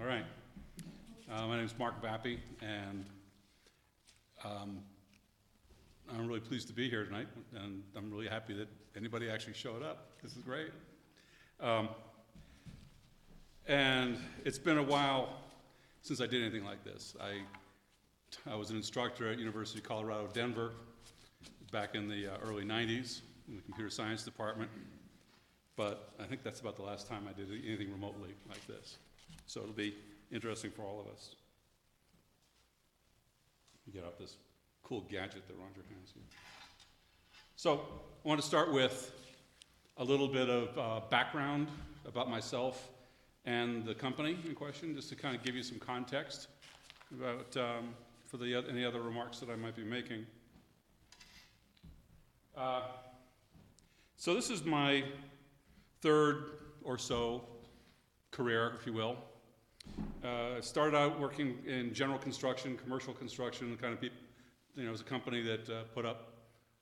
All right. My name is Mark Vappi, and I'm really pleased to be here tonight, and I'm really happy that anybody actually showed up. This is great. And it's been a while since I did anything like this. I was an instructor at University of Colorado, Denver, back in the early 90s in the computer science department, but I think that's about the last time I did anything remotely like this. So it'll be interesting for all of us. You get out this cool gadget that runs your hands here. So I want to start with a little bit of background about myself and the company in question, just to kind of give you some context about for any other remarks that I might be making. So this is my third or so career, if you will. I started out working in general construction, commercial construction, the kind of people, it was a company that put up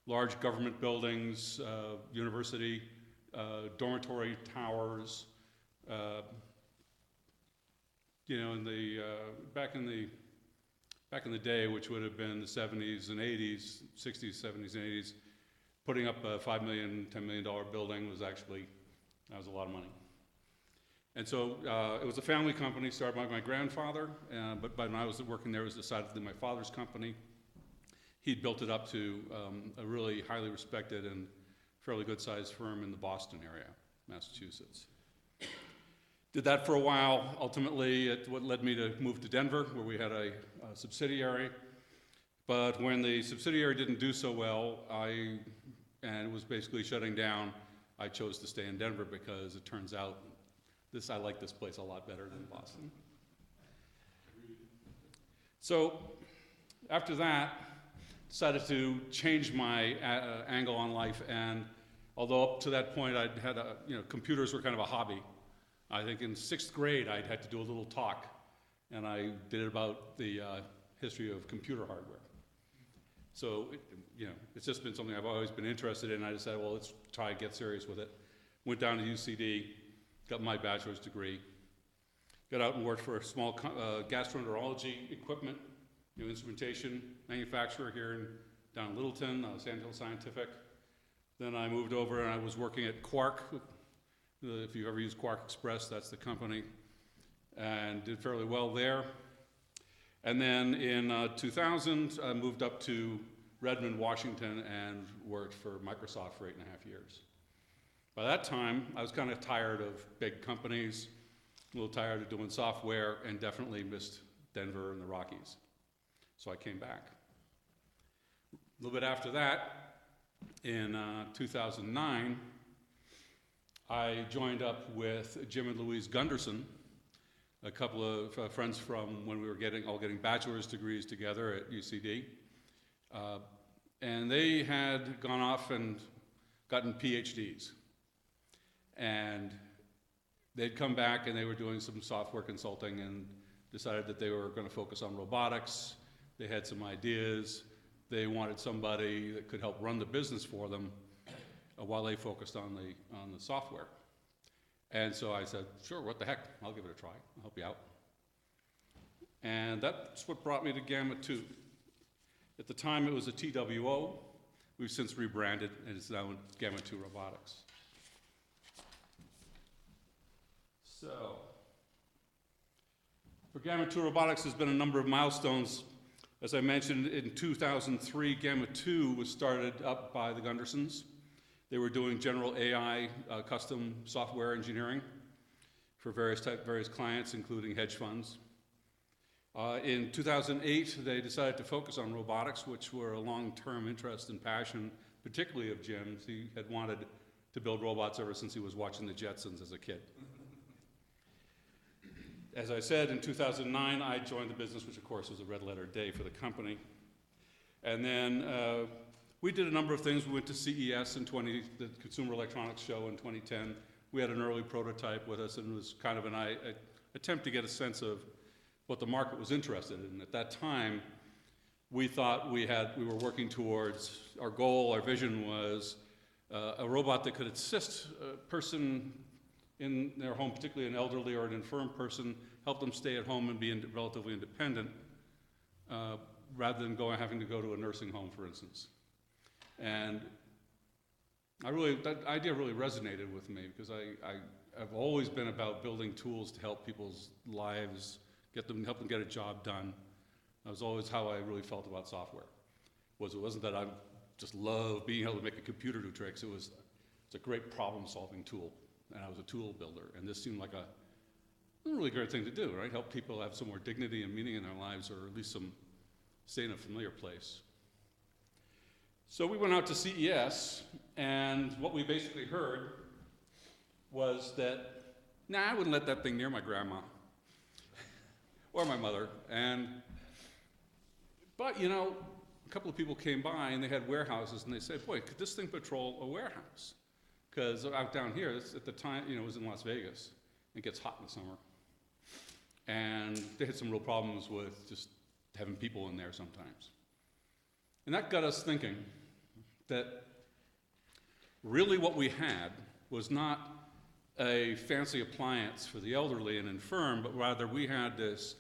large government buildings, university, dormitory towers, back in the day, which would have been the 70s and 80s, 60s, 70s, and 80s, putting up a $5 million, $10 million building was a lot of money. And so it was a family company started by my grandfather, but when I was working there, it was decidedly my father's company. He'd built it up to a really highly respected and fairly good-sized firm in the Boston area, Massachusetts. Did that for a while. Ultimately, what led me to move to Denver, where we had a subsidiary. But when the subsidiary didn't do so well, and it was basically shutting down, I chose to stay in Denver because it turns out I like this place a lot better than Boston. So after that, decided to change my angle on life, and although up to that point I'd had computers were kind of a hobby. I think in 6th grade I had to do a little talk, and I did it about the history of computer hardware. So it's just been something I've always been interested in. I decided, well, let's try and get serious with it. Went down to UCD, got my bachelor's degree, got out and worked for a small gastroenterology equipment, instrumentation manufacturer here down in Littleton, Los Angeles Scientific. Then I moved over and I was working at Quark. If you've ever used Quark Express, that's the company, and did fairly well there. And then in 2000, I moved up to Redmond, Washington, and worked for Microsoft for 8.5 years. By that time, I was kind of tired of big companies, a little tired of doing software, and definitely missed Denver and the Rockies. So I came back. A little bit after that, in 2009, I joined up with Jim and Louise Gunderson, a couple of friends from when we were all getting bachelor's degrees together at UCD. And they had gone off and gotten PhDs. And they'd come back and they were doing some software consulting and decided that they were going to focus on robotics. They had some ideas. They wanted somebody that could help run the business for them while they focused on the software. And so I said, sure, what the heck, I'll give it a try. I'll help you out. And that's what brought me to Gamma 2. At the time, it was a TWO. We've since rebranded, and it's now Gamma 2 Robotics. So, for Gamma 2 Robotics, there's been a number of milestones. As I mentioned, in 2003, Gamma 2 was started up by the Gundersons. They were doing general AI custom software engineering for various clients, including hedge funds. In 2008, they decided to focus on robotics, which were a long-term interest and passion, particularly of Jim's. He had wanted to build robots ever since he was watching the Jetsons as a kid. As I said, in 2009, I joined the business, which of course was a red-letter day for the company. And then we did a number of things. We went to CES the Consumer Electronics Show in 2010. We had an early prototype with us, and it was kind of an attempt to get a sense of what the market was interested in. At that time, we thought we were working towards, our goal, our vision was a robot that could assist a person in their home, particularly an elderly or an infirm person, help them stay at home and be relatively independent, rather than having to go to a nursing home, for instance. And that idea really resonated with me, because I've always been about building tools to help people's lives, help them get a job done. That was always how I really felt about software. It wasn't that I just love being able to make a computer do tricks. It's a great problem-solving tool, and I was a tool builder, and this seemed like a really great thing to do, right? Help people have some more dignity and meaning in their lives, or at least stay in a familiar place. So we went out to CES, and what we basically heard was that, I wouldn't let that thing near my grandma or my mother. But a couple of people came by and they had warehouses, and they said, boy, could this thing patrol a warehouse? Because out down here, at the time, it was in Las Vegas. It gets hot in the summer. And they had some real problems with just having people in there sometimes. And that got us thinking that really what we had was not a fancy appliance for the elderly and infirm, but rather we had this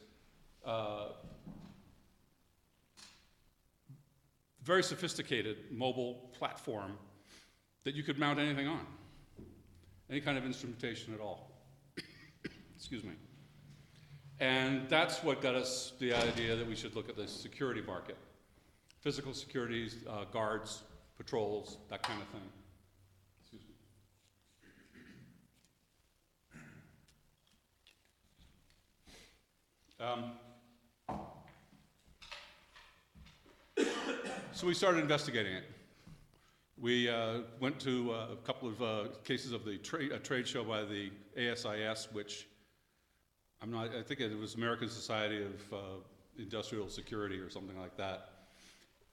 very sophisticated mobile platform that you could mount anything on, any kind of instrumentation at all. Excuse me. And that's what got us the idea that we should look at the security market. Physical securities, guards, patrols, that kind of thing. Excuse me. So we started investigating it. We went to a couple of cases of a trade show by the ASIS, which I think it was American Society of Industrial Security or something like that.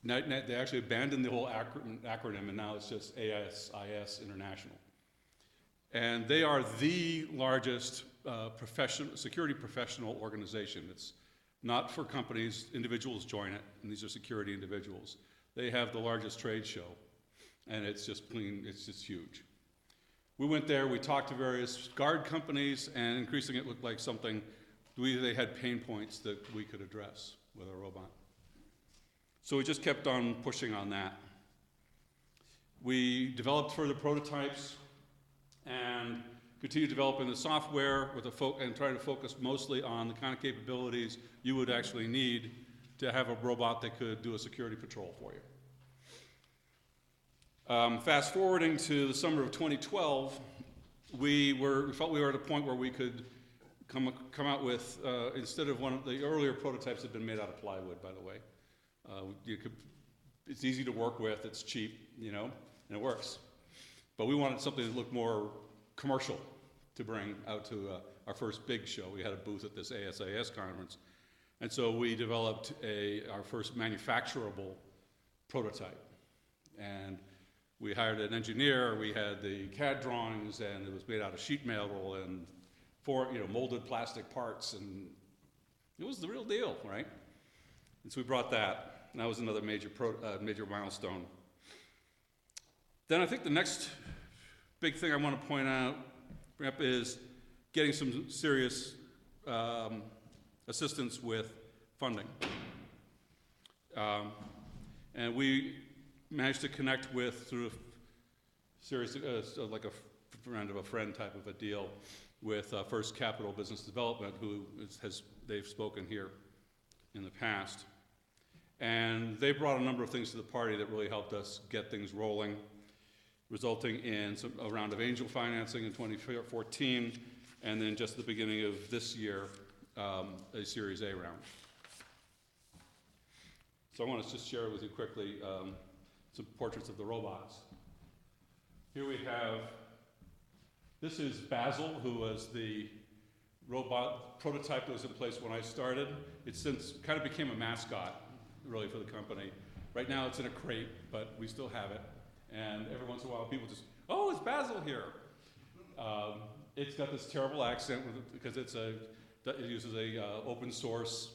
Now, they actually abandoned the whole acronym, and now it's just ASIS International. And they are the largest security professional organization. It's not for companies, individuals join it, and these are security individuals. They have the largest trade show, and it's just huge. We went there, we talked to various guard companies, and increasingly it looked like they had pain points that we could address with our robot. So we just kept on pushing on that. We developed further prototypes and continued developing the software and trying to focus mostly on the kind of capabilities you would actually need to have a robot that could do a security patrol for you. Fast forwarding to the summer of 2012, we felt we were at a point where we could come out with, instead of one of the earlier prototypes had been made out of plywood, by the way. It's easy to work with, it's cheap, and it works. But we wanted something that looked more commercial to bring out to our first big show. We had a booth at this ASIS conference. And so we developed our first manufacturable prototype. And we hired an engineer, we had the CAD drawings, and it was made out of sheet metal and molded plastic parts, and it was the real deal, right? And so we brought that, and that was another major milestone. Then I think the next big thing I want to bring up is getting some serious assistance with funding. And we managed to connect through a series, like a friend of a friend type of a deal, with First Capital Business Development, they've spoken here in the past. And they brought a number of things to the party that really helped us get things rolling, resulting in a round of angel financing in 2014, and then just the beginning of this year, a Series A round. So I want to just share with you quickly some portraits of the robots. Here we have, this is Basil, who was the robot prototype that was in place when I started. It since kind of became a mascot, really, for the company. Right now it's in a crate, but we still have it. And every once in a while people just, oh, it's Basil here. It's got this terrible accent because it uses a open source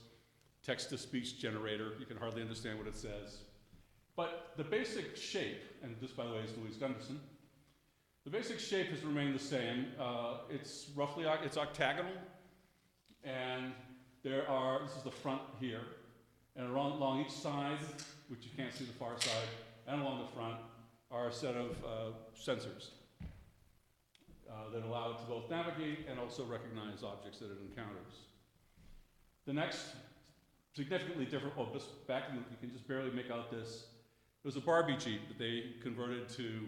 text-to-speech generator. You can hardly understand what it says. But the basic shape, and this, by the way, is Louise Gunderson, The basic shape has remained the same. It's roughly, it's octagonal, and this is the front here, and along each side, which you can't see the far side, and along the front, are a set of sensors that allow it to both navigate and also recognize objects that it encounters. The next, significantly different, just back in, you can just barely make out this. It was a Barbie Jeep that they converted to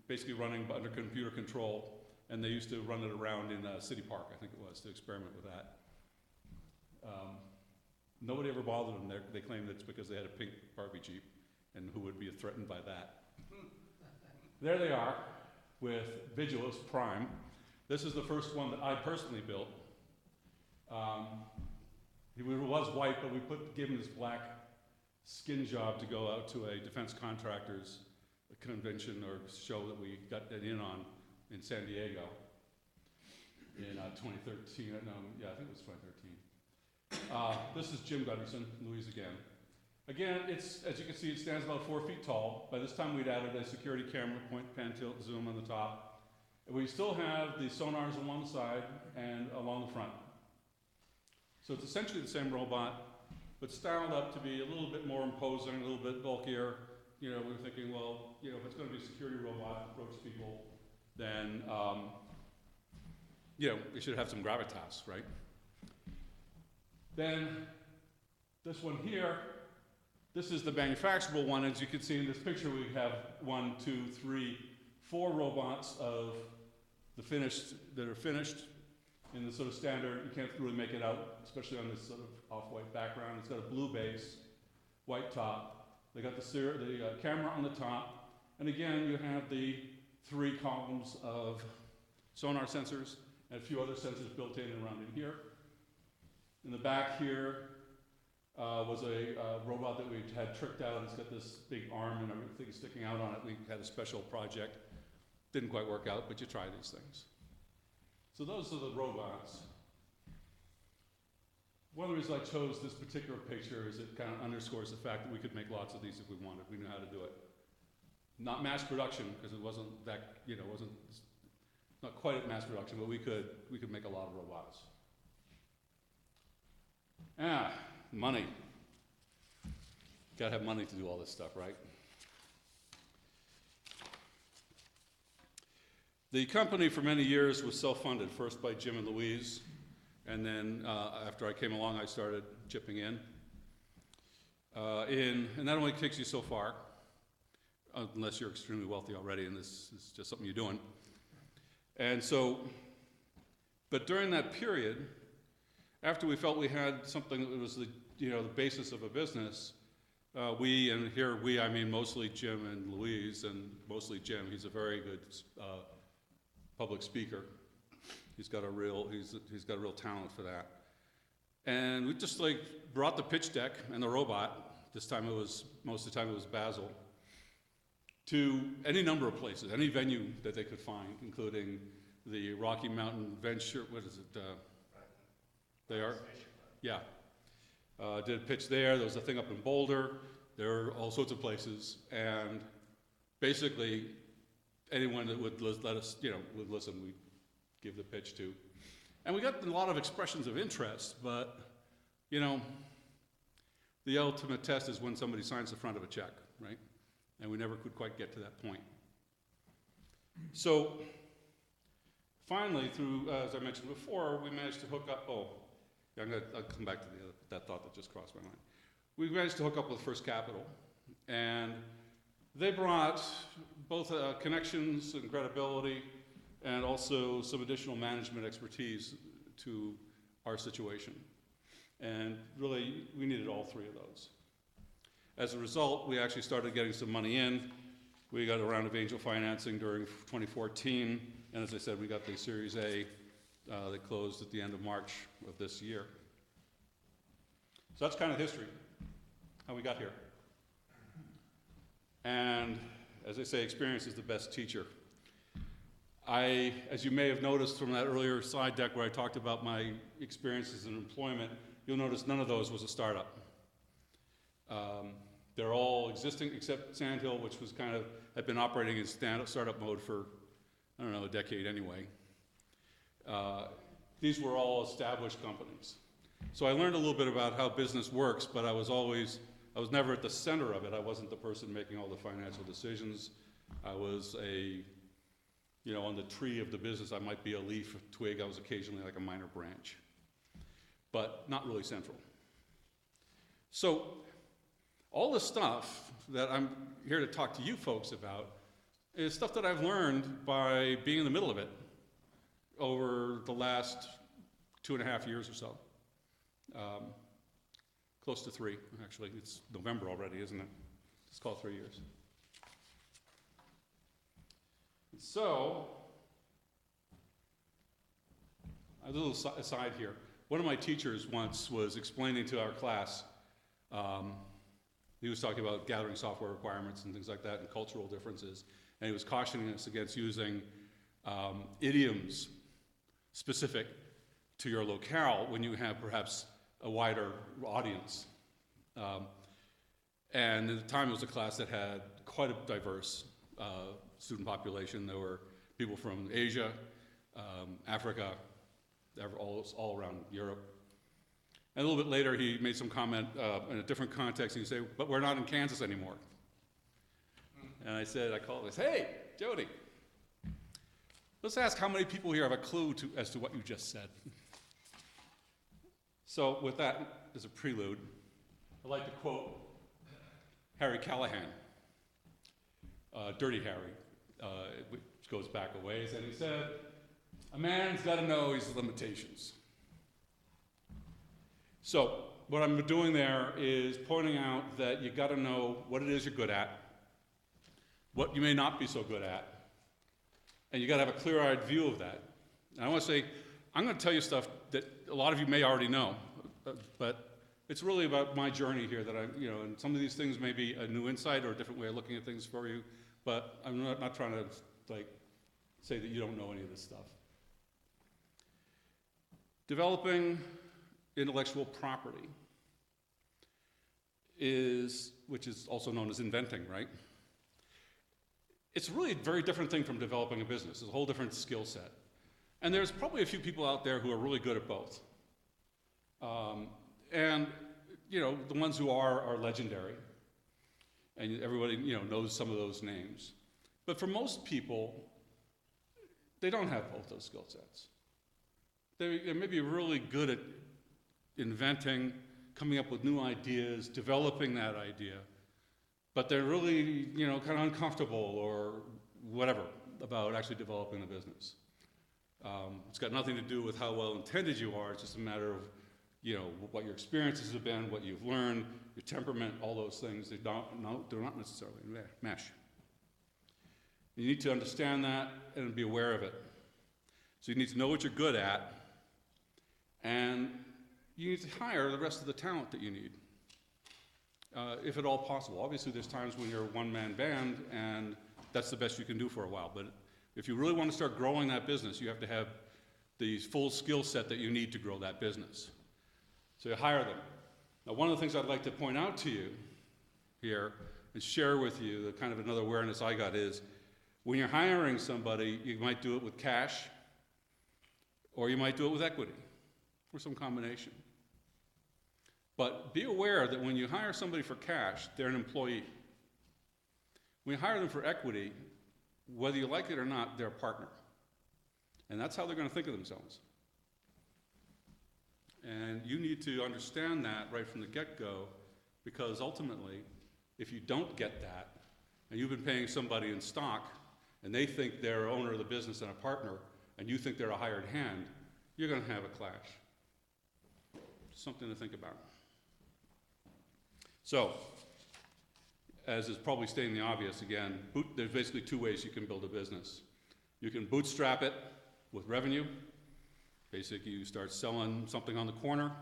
basically running under computer control, and they used to run it around in City Park, I think it was, to experiment with that. Nobody ever bothered them. They claimed it's because they had a pink Barbie Jeep, and who would be threatened by that. There they are with Vigilus Prime. This is the first one that I personally built. He was white, but we gave him this black skin job to go out to a defense contractors convention or show that we got in on in San Diego in 2013. No, yeah, I think it was 2013. This is Jim Gunderson, Louise again. Again, as you can see, it stands about 4 feet tall. By this time, we'd added a security camera, point, pan, tilt, zoom on the top. We still have the sonars along the side and along the front. So it's essentially the same robot, but styled up to be a little bit more imposing, a little bit bulkier. You know, we were thinking, well, you know, if it's going to be a security robot, approach people, then, you know, we should have some gravitas, right? Then this one here, this is the manufacturable one. As you can see in this picture, we have 1, 2, 3, 4 robots that are finished in the sort of standard. You can't really make it out, especially on this sort of off-white background. It's got a blue base, white top. They got the camera on the top, and again, you have the 3 columns of sonar sensors and a few other sensors built in and around in here. In the back here was a robot that we had tricked out. It's got this big arm and everything sticking out on it. We had a special project. Didn't quite work out, but you try these things. So those are the robots. One of the reasons I chose this particular picture is it kind of underscores the fact that we could make lots of these if we wanted. We knew how to do it. Not mass production, because it wasn't that, you know, not quite at mass production, but we could make a lot of robots. Money. Gotta have money to do all this stuff, right? The company for many years was self-funded, first by Jim and Louise, and then after I came along, I started chipping in. And that only takes you so far, unless you're extremely wealthy already, and this is just something you're doing. And so, but during that period, after we felt we had something that was the basis of a business, and here we, I mean mostly Jim and Louise, and mostly Jim. He's a very good public speaker. He's got a real talent for that. And we just brought the pitch deck and the robot. Most of the time it was Basel, to any number of places, any venue that they could find, including the Rocky Mountain Venture. What is it? They are? Yeah. Did a pitch there. There was a thing up in Boulder. There were all sorts of places, and basically anyone that would let us, would listen, we'd give the pitch to. And we got a lot of expressions of interest, but, the ultimate test is when somebody signs the front of a check, right? And we never could quite get to that point. So finally, through, as I mentioned before, we managed to hook up, I'll come back to that thought that just crossed my mind. We managed to hook up with First Capital, and they brought both connections and credibility and also some additional management expertise to our situation. And really, we needed all 3 of those. As a result, we actually started getting some money in. We got a round of angel financing during 2014, and as I said, we got the Series A that closed at the end of March of this year. So that's kind of history, how we got here. And as I say, experience is the best teacher. As you may have noticed from that earlier slide deck where I talked about my experiences in employment, you'll notice none of those was a startup. They're all existing except Sandhill, which was had been operating in startup mode for I don't know, a decade anyway. These were all established companies. So I learned a little bit about how business works, but I was never at the center of it. I wasn't the person making all the financial decisions. I was on the tree of the business, I might be a leaf, a twig. I was occasionally like a minor branch, but not really central. So all the stuff that I'm here to talk to you folks about is stuff that I've learned by being in the middle of it over the last 2.5 years or so. Close to 3, actually. It's November already, isn't it? Let's call it 3 years. So, a little aside here. One of my teachers once was explaining to our class, he was talking about gathering software requirements and things like that and cultural differences, and he was cautioning us against using idioms specific to your locale when you have perhaps a wider audience. And at the time it was a class that had quite a diverse student population. There were people from Asia, Africa, all around Europe. And a little bit later he made some comment in a different context. He'd say, but we're not in Kansas anymore. And I called and said, hey, Jody, let's ask how many people here have a clue as to what you just said. So with that as a prelude, I'd like to quote Harry Callahan, Dirty Harry, which goes back a ways, and he said, a man's got to know his limitations. So what I'm doing there is pointing out that you got to know what it is you're good at, what you may not be so good at, and you got to have a clear-eyed view of that. And I want to say, I'm going to tell you stuff that a lot of you may already know, but it's really about my journey here that and some of these things may be a new insight or a different way of looking at things for you, but I'm not trying to say that you don't know any of this stuff. Developing intellectual property which is also known as inventing, right? It's really a very different thing from developing a business. It's a whole different skill set. And there's probably a few people out there who are really good at both. And the ones who are legendary. And everybody, knows some of those names. But for most people, they don't have both those skill sets. They may be really good at inventing, coming up with new ideas, developing that idea, but they're really, kind of uncomfortable or whatever about actually developing the business. It's got nothing to do with how well intended you are. It's just a matter of, what your experiences have been, what you've learned, your temperament, all those things. They're not necessarily mesh. You need to understand that and be aware of it. So you need to know what you're good at, and you need to hire the rest of the talent that you need, if at all possible. Obviously, there's times when you're a one-man band, and that's the best you can do for a while. But if you really want to start growing that business, you have to have the full skill set that you need to grow that business. So you hire them. Now, one of the things I'd like to point out to you here and share with you, the kind of another awareness I got is, when you're hiring somebody, you might do it with cash, or you might do it with equity, or some combination. But be aware that when you hire somebody for cash, they're an employee. When you hire them for equity, whether you like it or not, they're a partner. And that's how they're going to think of themselves. And you need to understand that right from the get-go, because ultimately, if you don't get that, and you've been paying somebody in stock, and they think they're owner of the business and a partner, and you think they're a hired hand, you're going to have a clash. Something to think about. So, as is probably stating the obvious again, there's basically 2 ways you can build a business. You can bootstrap it with revenue. Basically, you start selling something on the corner,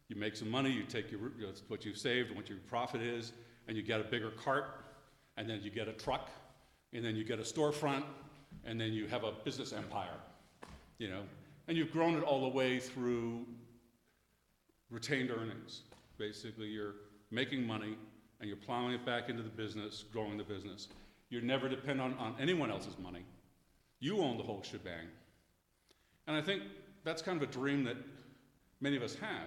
you make some money, you take what you've saved and what your profit is, and you get a bigger cart, and then you get a truck, and then you get a storefront, and then you have a business empire, and you've grown it all the way through retained earnings. Basically, you're making money, and you're plowing it back into the business, growing the business. You're never dependent on anyone else's money. You own the whole shebang. And I think that's kind of a dream that many of us have,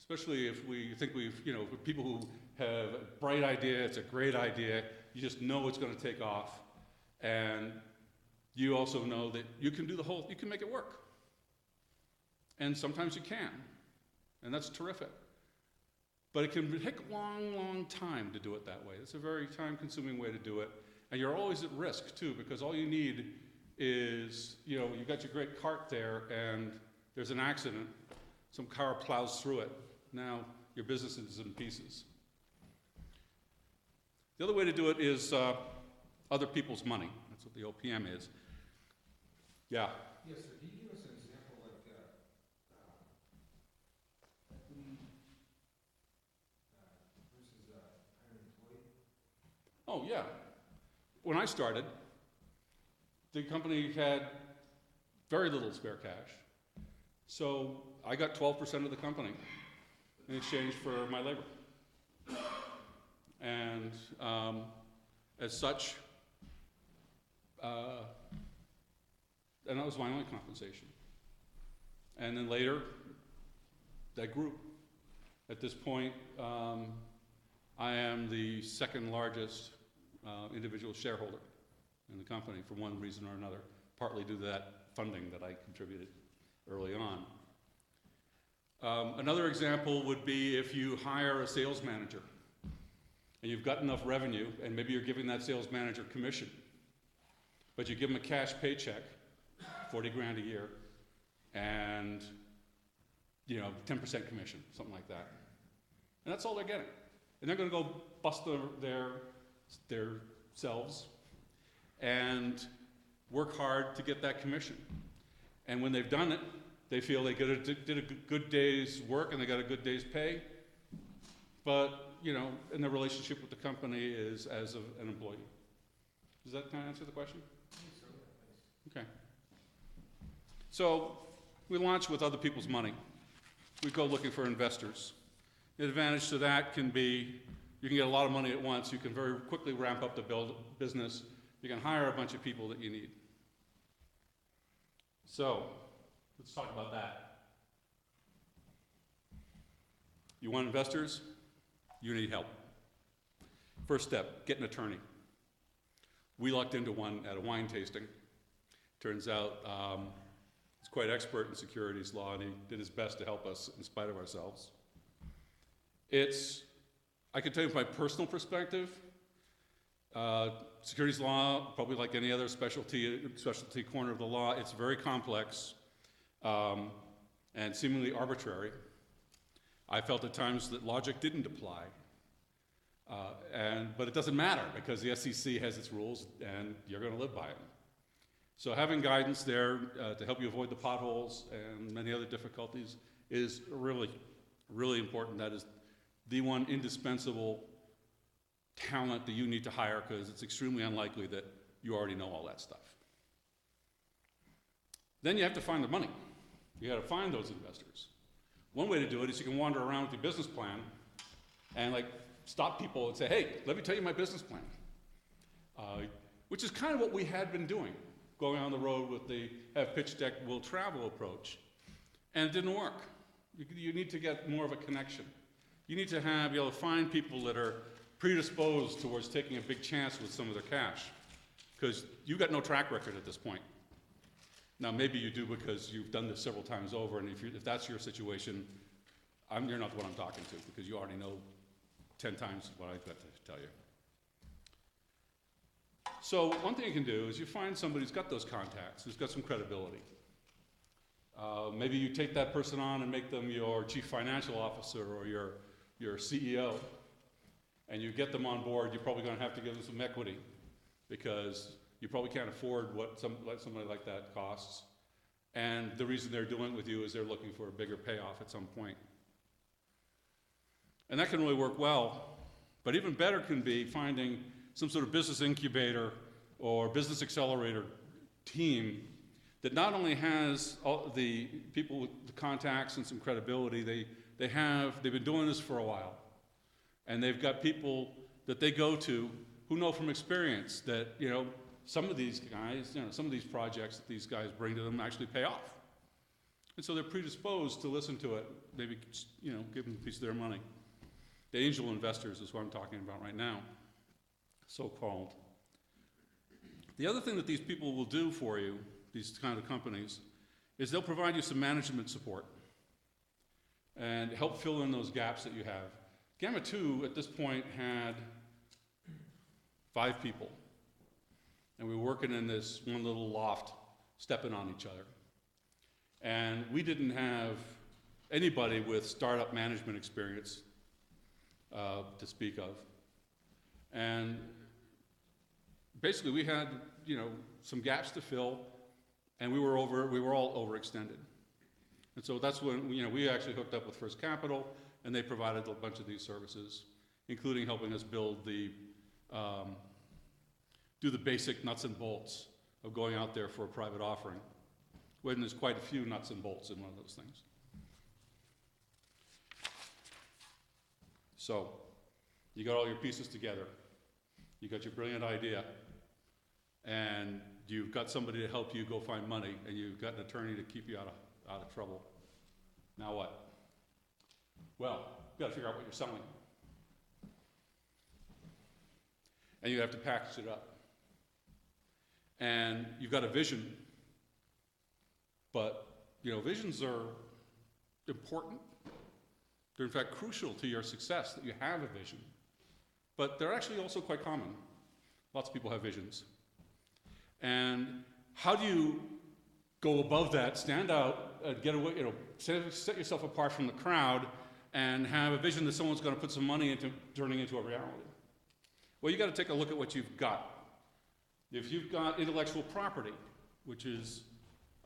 especially if we think people who have a bright idea, it's a great idea, you just know it's going to take off, and you also know that you can you can make it work. And sometimes you can, and that's terrific. But it can take a long, long time to do it that way. It's a very time-consuming way to do it, and you're always at risk, too, because all you need is, you've got your great cart there, and there's an accident, some car plows through it. Now, your business is in pieces. The other way to do it is other people's money. That's what the OPM is. Yeah? Yes, sir. Can you give us an example like equity versus hiring an employee? Oh, yeah. When I started, the company had very little spare cash. So I got 12% of the company in exchange for my labor. And as such, and that was my only compensation. And then later, that grew. At this point, I am the second largest individual shareholder in the company for one reason or another, partly due to that funding that I contributed early on. Another example would be if you hire a sales manager and you've got enough revenue, and maybe you're giving that sales manager commission, but you give them a cash paycheck, 40 grand a year, and 10% commission, something like that. And that's all they're getting. And they're going to go bust their selves and work hard to get that commission. And when they've done it, they feel they did a good day's work and they got a good day's pay. But, and their relationship with the company is as an employee. Does that kind of answer the question? Okay. So we launch with other people's money. We go looking for investors. The advantage to that can be you can get a lot of money at once. You can very quickly ramp up the business. You can hire a bunch of people that you need. So let's talk about that. You want investors? You need help. First step, get an attorney. We lucked into one at a wine tasting. Turns out he's quite expert in securities law, and he did his best to help us in spite of ourselves. I can tell you from my personal perspective, securities law, probably like any other specialty corner of the law, it's very complex and seemingly arbitrary. I felt at times that logic didn't apply. But it doesn't matter because the SEC has its rules and you're going to live by them. So having guidance there to help you avoid the potholes and many other difficulties is really, really important. That is the one indispensable talent that you need to hire because it's extremely unlikely that you already know all that stuff. Then you have to find the money. You got to find those investors. One way to do it is you can wander around with your business plan and stop people and say, hey, let me tell you my business plan. Which is kind of what we had been doing, going on the road with the have pitch deck, will travel approach. And it didn't work. You need to get more of a connection. You need to be able to find people that are predisposed towards taking a big chance with some of their cash. Because you've got no track record at this point. Now, maybe you do because you've done this several times over, and if that's your situation, you're not the one I'm talking to, because you already know 10 times what I've got to tell you. So one thing you can do is you find somebody who's got those contacts, who's got some credibility. Maybe you take that person on and make them your chief financial officer or your CEO, and you get them on board. You're probably going to have to give them some equity because you probably can't afford what somebody like that costs. And the reason they're doing it with you is they're looking for a bigger payoff at some point. And that can really work well. But even better can be finding some sort of business incubator or business accelerator team that not only has all the people with the contacts and some credibility, they've been doing this for a while. And they've got people that they go to who know from experience that, some of these guys, some of these projects that these guys bring to them actually pay off. And so they're predisposed to listen to it, maybe, give them a piece of their money. The angel investors is what I'm talking about right now, so-called. The other thing that these people will do for you, these kind of companies, is they'll provide you some management support and help fill in those gaps that you have. Gamma 2 at this point had 5 people, and we were working in this one little loft, stepping on each other. And we didn't have anybody with startup management experience to speak of. And basically we had, some gaps to fill, and we were all overextended. And so that's when, we actually hooked up with First Capital, and they provided a bunch of these services, including helping us build do the basic nuts and bolts of going out there for a private offering, when there's quite a few nuts and bolts in one of those things. So, you got all your pieces together, you got your brilliant idea, and you've got somebody to help you go find money, and you've got an attorney to keep you out of trouble. Now what? Well, you've got to figure out what you're selling. And you have to package it up. And you've got a vision, but visions are important. They're in fact crucial to your success that you have a vision. But they're actually also quite common. Lots of people have visions. And how do you go above that, stand out, get away, set yourself apart from the crowd, and have a vision that someone's going to put some money into turning into a reality? Well, you got to take a look at what you've got. If you've got intellectual property, which is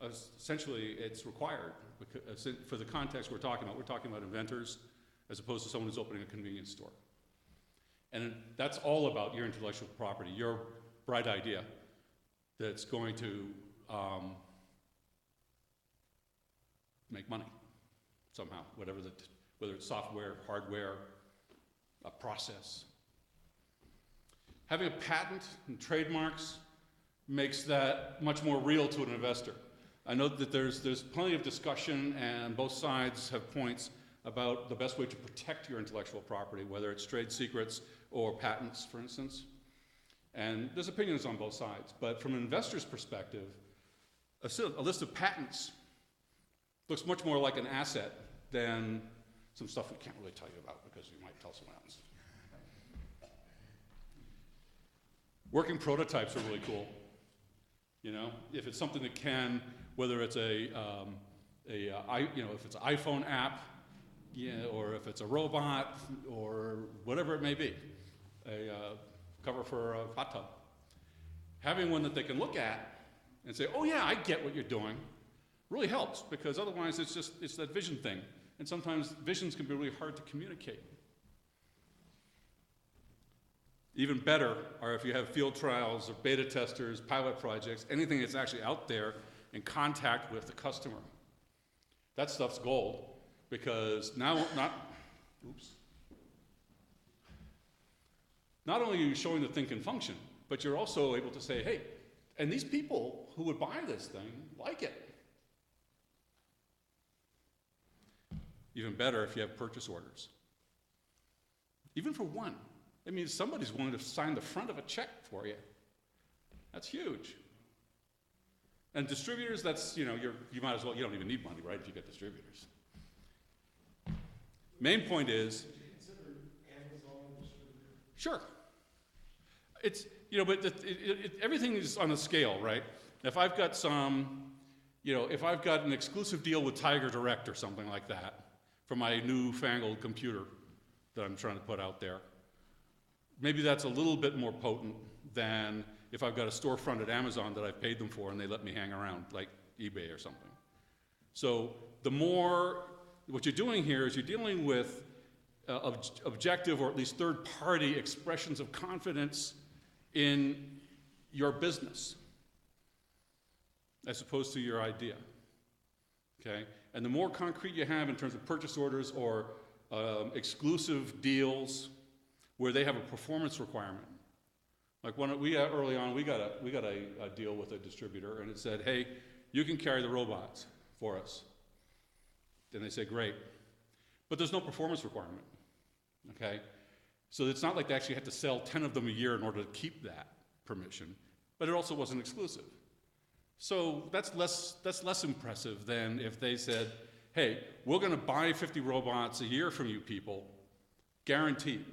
essentially it's required because for the context we're talking about inventors as opposed to someone who's opening a convenience store. And that's all about your intellectual property, your bright idea that's going to make money somehow, whether it's software, hardware, a process. Having a patent and trademarks makes that much more real to an investor. I know that there's plenty of discussion, and both sides have points about the best way to protect your intellectual property, whether it's trade secrets or patents, for instance. And there's opinions on both sides. But from an investor's perspective, a list of patents looks much more like an asset than some stuff we can't really tell you about because we might tell someone else. Working prototypes are really cool. If it's something that can, whether it's if it's an iPhone app, or if it's a robot, or whatever it may be, a cover for a hot tub. Having one that they can look at and say, oh yeah, I get what you're doing, really helps, because otherwise it's that vision thing. And sometimes visions can be really hard to communicate. Even better are if you have field trials or beta testers, pilot projects, anything that's actually out there in contact with the customer. That stuff's gold, because not only are you showing the thing can function, but you're also able to say, hey, and these people who would buy this thing like it. Even better if you have purchase orders. Even for one. It means somebody's willing to sign the front of a check for you. That's huge. And distributors, that's, you might as well, you don't even need money, right, if you get distributors. Main point is, Would you consider Amazon a distributor? sure. It's, but everything is on a scale, right? If I've got if I've got an exclusive deal with Tiger Direct or something like that for my newfangled computer that I'm trying to put out there, maybe that's a little bit more potent than if I've got a storefront at Amazon that I've paid them for and they let me hang around, like eBay or something. So what you're doing here is you're dealing with objective or at least third-party expressions of confidence in your business as opposed to your idea, okay? And the more concrete you have in terms of purchase orders or exclusive deals where they have a performance requirement, Like early on, we got a deal with a distributor, and it said, hey, you can carry the robots for us. Then they say, great. But there's no performance requirement, okay? So it's not like they actually had to sell 10 of them a year in order to keep that permission, but it also wasn't exclusive. So that's less impressive than if they said, hey, we're gonna buy 50 robots a year from you people, guaranteed,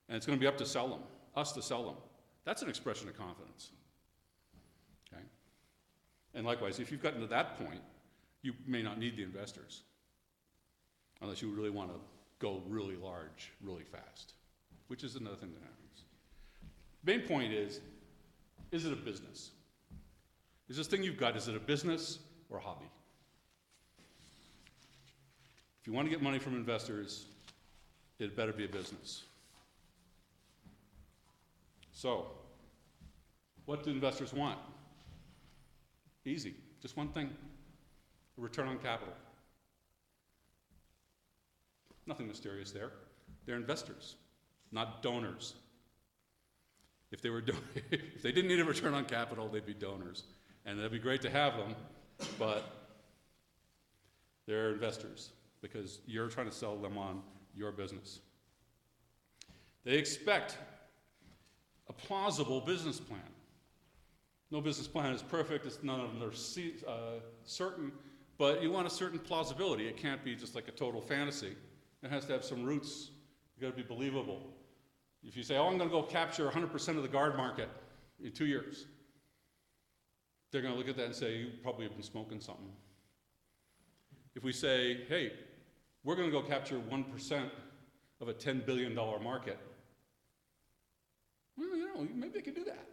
and it's gonna be up to us to sell them. That's an expression of confidence, okay? And likewise, if you've gotten to that point, you may not need the investors, unless you really want to go really large, really fast, which is another thing that happens. Main point is it a business? Is this thing you've got, is it a business or a hobby? If you want to get money from investors, it better be a business. So, what do investors want? Easy, just one thing, a return on capital. Nothing mysterious there. They're investors, not donors. If they didn't need a return on capital, they'd be donors. And it'd be great to have them, but they're investors because you're trying to sell them on your business. They expect a plausible business plan. No business plan is perfect, none of them are certain, but you want a certain plausibility. It can't be just like a total fantasy. It has to have some roots. You've got to be believable. If you say, oh, I'm going to go capture 100% of the guard market in 2 years, they're going to look at that and say, you probably have been smoking something. If we say, hey, we're going to go capture 1% of a $10 billion market, well, you know, maybe they can do that.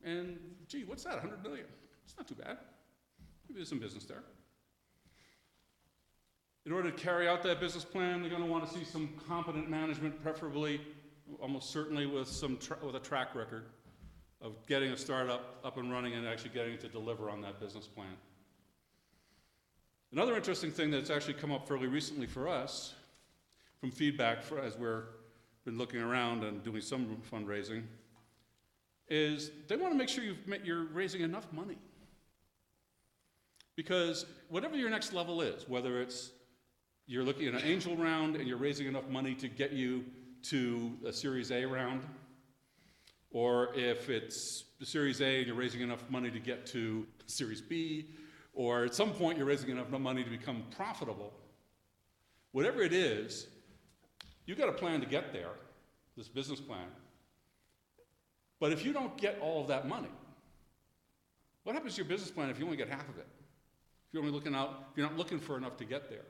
And gee, what's that, 100 million? It's not too bad. Maybe there's some business there. In order to carry out that business plan, they're going to want to see some competent management, preferably, almost certainly with a track record of getting a startup up and running and actually getting it to deliver on that business plan. Another interesting thing that's actually come up fairly recently for us, from feedback as we've been looking around and doing some fundraising, is they want to make sure you're raising enough money. Because whatever your next level is, whether it's you're looking at an angel round and you're raising enough money to get you to a Series A round, or if it's the Series A and you're raising enough money to get to Series B, or at some point you're raising enough money to become profitable, whatever it is, you've got a plan to get there, this business plan. But if you don't get all of that money, what happens to your business plan if you only get half of it? If you're not looking for enough to get there,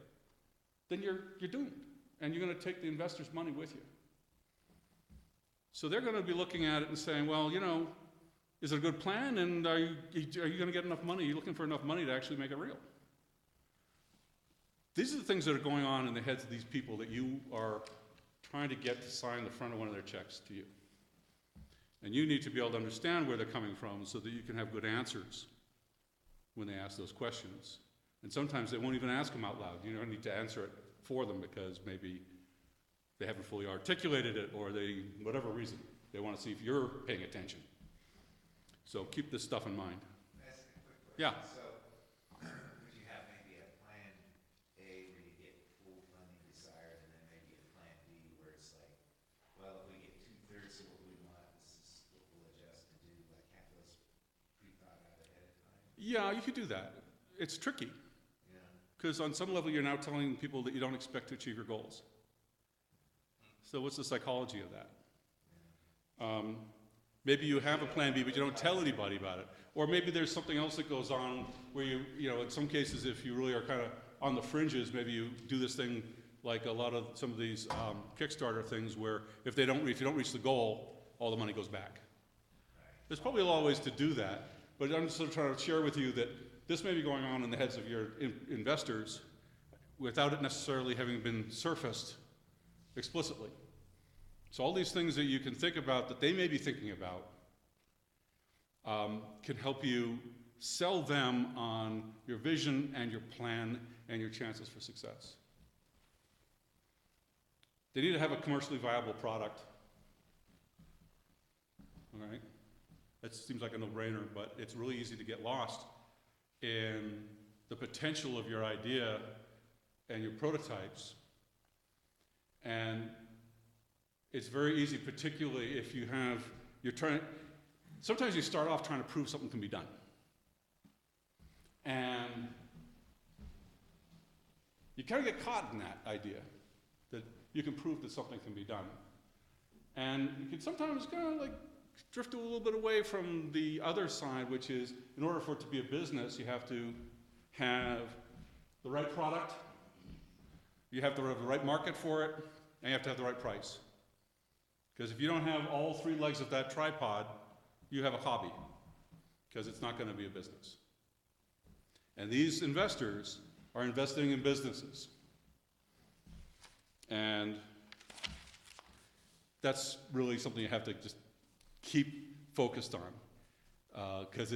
then you're doomed, and you're going to take the investors' money with you. So they're going to be looking at it and saying, well, you know, is it a good plan, and are you going to get enough money? Are you looking for enough money to actually make it real? These are the things that are going on in the heads of these people that you are trying to get to sign the front of one of their checks to you. And you need to be able to understand where they're coming from so that you can have good answers when they ask those questions. And sometimes they won't even ask them out loud. You don't need to answer it for them because maybe they haven't fully articulated it, or whatever reason, they want to see if you're paying attention. So keep this stuff in mind. Can I ask a quick question? Yeah. So, would you have maybe a plan A where you get full funding desired, and then maybe a plan B where it's like, well, if we get 2/3 of what we want, this is what we'll adjust to do, like have those pre-thought out ahead of time? Yeah, you could do that. It's tricky, Yeah. because on some level you're now telling people that you don't expect to achieve your goals. So what's the psychology of that? Maybe you have a plan B, but you don't tell anybody about it. Or maybe there's something else that goes on where you know, in some cases, if you really are kind of on the fringes, maybe you do this thing like some of these Kickstarter things where if you don't reach the goal, all the money goes back. There's probably a lot of ways to do that, but I'm just sort of trying to share with you that this may be going on in the heads of your investors without it necessarily having been surfaced explicitly. So all these things that you can think about that they may be thinking about can help you sell them on your vision and your plan and your chances for success. They need to have a commercially viable product. all right? That seems like a no-brainer, but it's really easy to get lost in the potential of your idea and your prototypes. And it's very easy, particularly if sometimes you start off trying to prove something can be done. And you kind of get caught in that idea, that you can prove that something can be done. And you can sometimes kind of like drift a little bit away from the other side, which is, in order for it to be a business, you have to have the right product, you have to have the right market for it, and you have to have the right price. Because if you don't have all three legs of that tripod, you have a hobby, because it's not going to be a business. And these investors are investing in businesses. And that's really something you have to just keep focused on, because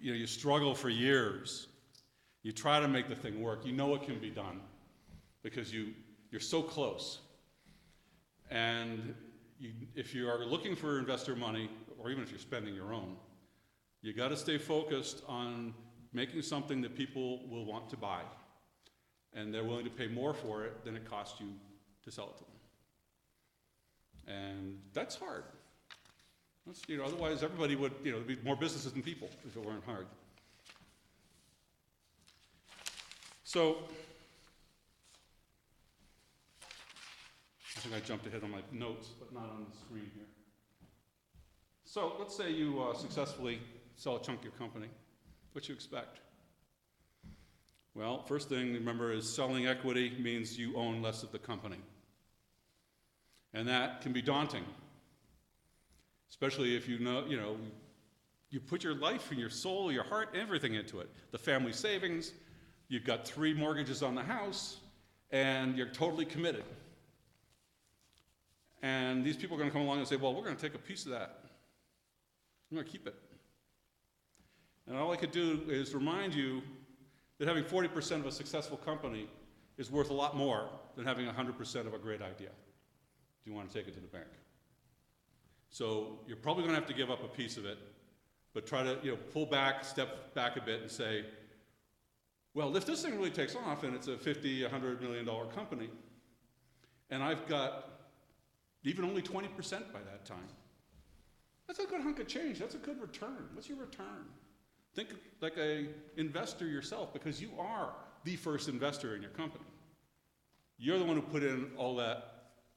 you struggle for years. You try to make the thing work. You know it can be done because you're so close. And if you are looking for investor money, or even if you're spending your own, you got to stay focused on making something that people will want to buy, and they're willing to pay more for it than it costs you to sell it to them. And that's hard. Otherwise everybody would, there'd be more businesses than people if it weren't hard. So, I think I jumped ahead on my notes, but not on the screen here. So, let's say you successfully sell a chunk of your company. What you expect? Well, first thing to remember is selling equity means you own less of the company. And that can be daunting, especially if you put your life and your soul, your heart, everything into it. The family savings, you've got 3 mortgages on the house, and you're totally committed. And these people are going to come along and say, well, we're going to take a piece of that. I'm going to keep it. And all I could do is remind you that having 40% of a successful company is worth a lot more than having 100% of a great idea. Do you want to take it to the bank? So you're probably going to have to give up a piece of it, but try to pull back, step back a bit and say, well, if this thing really takes off and it's a $50, $100 million company, and I've got even only 20% by that time, that's a good hunk of change. That's a good return. What's your return? Think like an investor yourself, because you are the first investor in your company. You're the one who put in all that,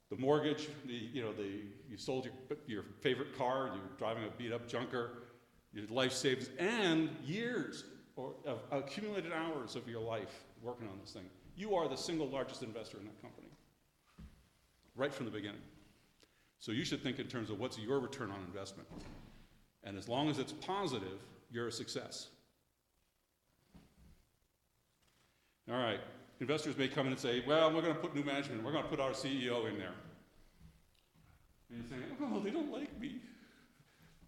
the mortgage, you sold your favorite car, you're driving a beat-up junker, your life savings, and years of accumulated hours of your life working on this thing. You are the single largest investor in that company, right from the beginning. So you should think in terms of what's your return on investment. And as long as it's positive, you're a success. All right, investors may come in and say, well, we're going to put new management, we're going to put our CEO in there. And you're saying, oh, they don't like me.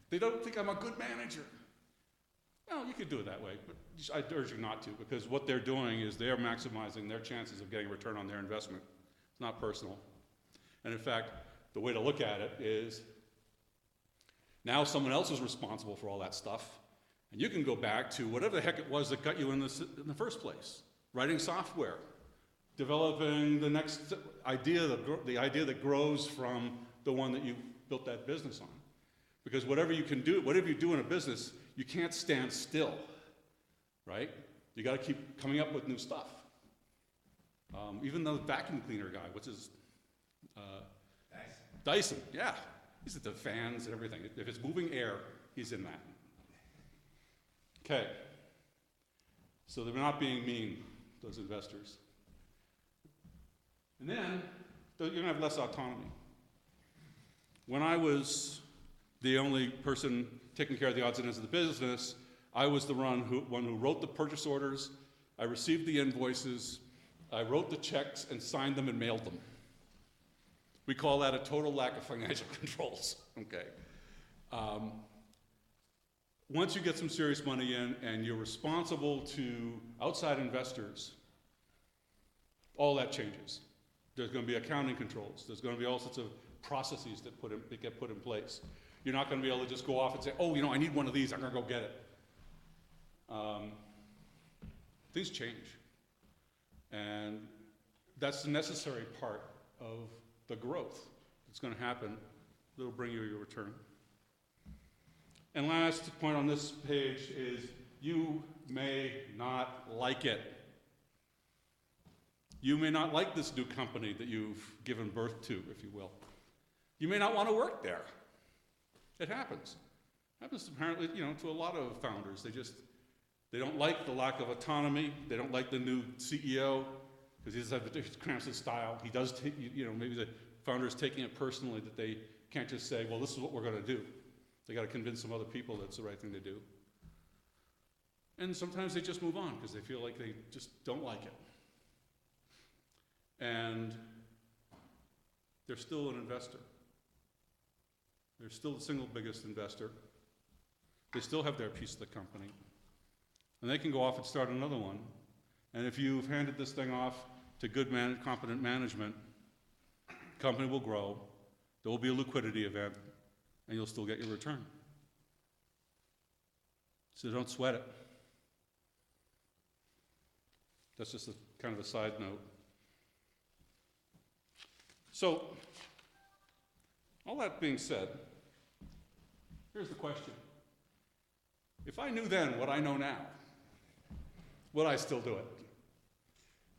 They don't think I'm a good manager. Well, you could do it that way, but I urge you not to, because what they're doing is they're maximizing their chances of getting a return on their investment. It's not personal. And in fact, the way to look at it is now someone else is responsible for all that stuff, and you can go back to whatever the heck it was that got you in the first place. Writing software, developing the next idea, the idea that grows from the one that you built that business on. Because whatever you do in a business, you can't stand still, right? You got to keep coming up with new stuff. Even the vacuum cleaner guy, what's his? Dyson, yeah. He's at the fans and everything. If it's moving air, he's in that. Okay. So they're not being mean, those investors. And then you're going to have less autonomy. When I was the only person taking care of the odds and ends of the business, I was the one who wrote the purchase orders, I received the invoices, I wrote the checks and signed them and mailed them. We call that a total lack of financial controls, okay? Once you get some serious money in and you're responsible to outside investors, all that changes. There's going to be accounting controls. There's going to be all sorts of processes that get put in place. You're not gonna be able to just go off and say, oh, I need one of these, I'm gonna go get it. Things change. And that's the necessary part of the growth that's gonna happen that'll bring you your return. And last point on this page is you may not like it. You may not like this new company that you've given birth to, if you will. You may not want to work there. It happens. It happens apparently, to a lot of founders. They don't like the lack of autonomy. They don't like the new CEO because he cramps his style. He does take, maybe the founder is taking it personally that they can't just say, well, this is what we're going to do. They got to convince some other people that's the right thing to do. And sometimes they just move on because they feel like they just don't like it. And they're still an investor. They're still the single biggest investor. They still have their piece of the company. And they can go off and start another one. And if you've handed this thing off to good, competent management, the company will grow, there will be a liquidity event, and you'll still get your return. So don't sweat it. That's just kind of a side note. So, all that being said, here's the question. If I knew then what I know now, would I still do it?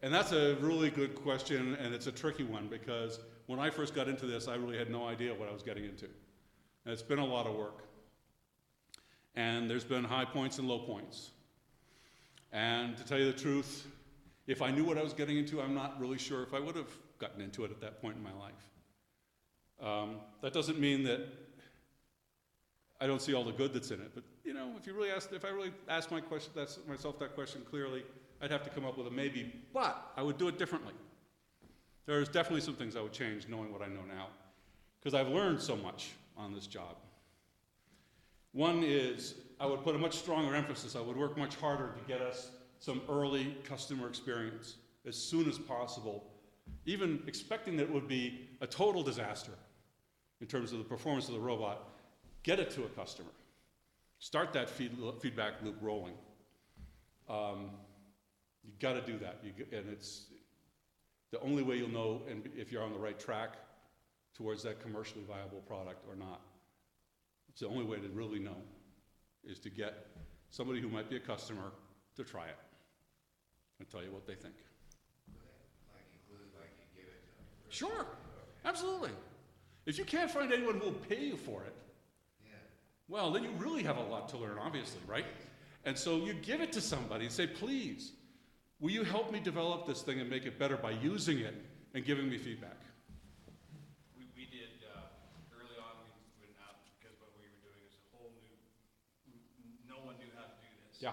And that's a really good question, and it's a tricky one, because when I first got into this, I really had no idea what I was getting into. And it's been a lot of work. And there's been high points and low points. And to tell you the truth, if I knew what I was getting into, I'm not really sure if I would have gotten into it at that point in my life. That doesn't mean that I don't see all the good that's in it, but if I really asked myself that question clearly, I'd have to come up with a maybe, but I would do it differently. There's definitely some things I would change knowing what I know now, because I've learned so much on this job. One is I would put a much stronger emphasis. I would work much harder to get us some early customer experience as soon as possible, even expecting that it would be a total disaster in terms of the performance of the robot. Get it to a customer. Start that feedback loop rolling. You've got to do that. And it's the only way you'll know if you're on the right track towards that commercially viable product or not. It's the only way to really know is to get somebody who might be a customer to try it and tell you what they think. You give it to them? Sure, absolutely. If you can't find anyone who will pay you for it, well, then you really have a lot to learn, obviously, right? And so you give it to somebody and say, please, will you help me develop this thing and make it better by using it and giving me feedback? We did, early on, we went out because what we were doing is a whole new, no one knew how to do this. Yeah.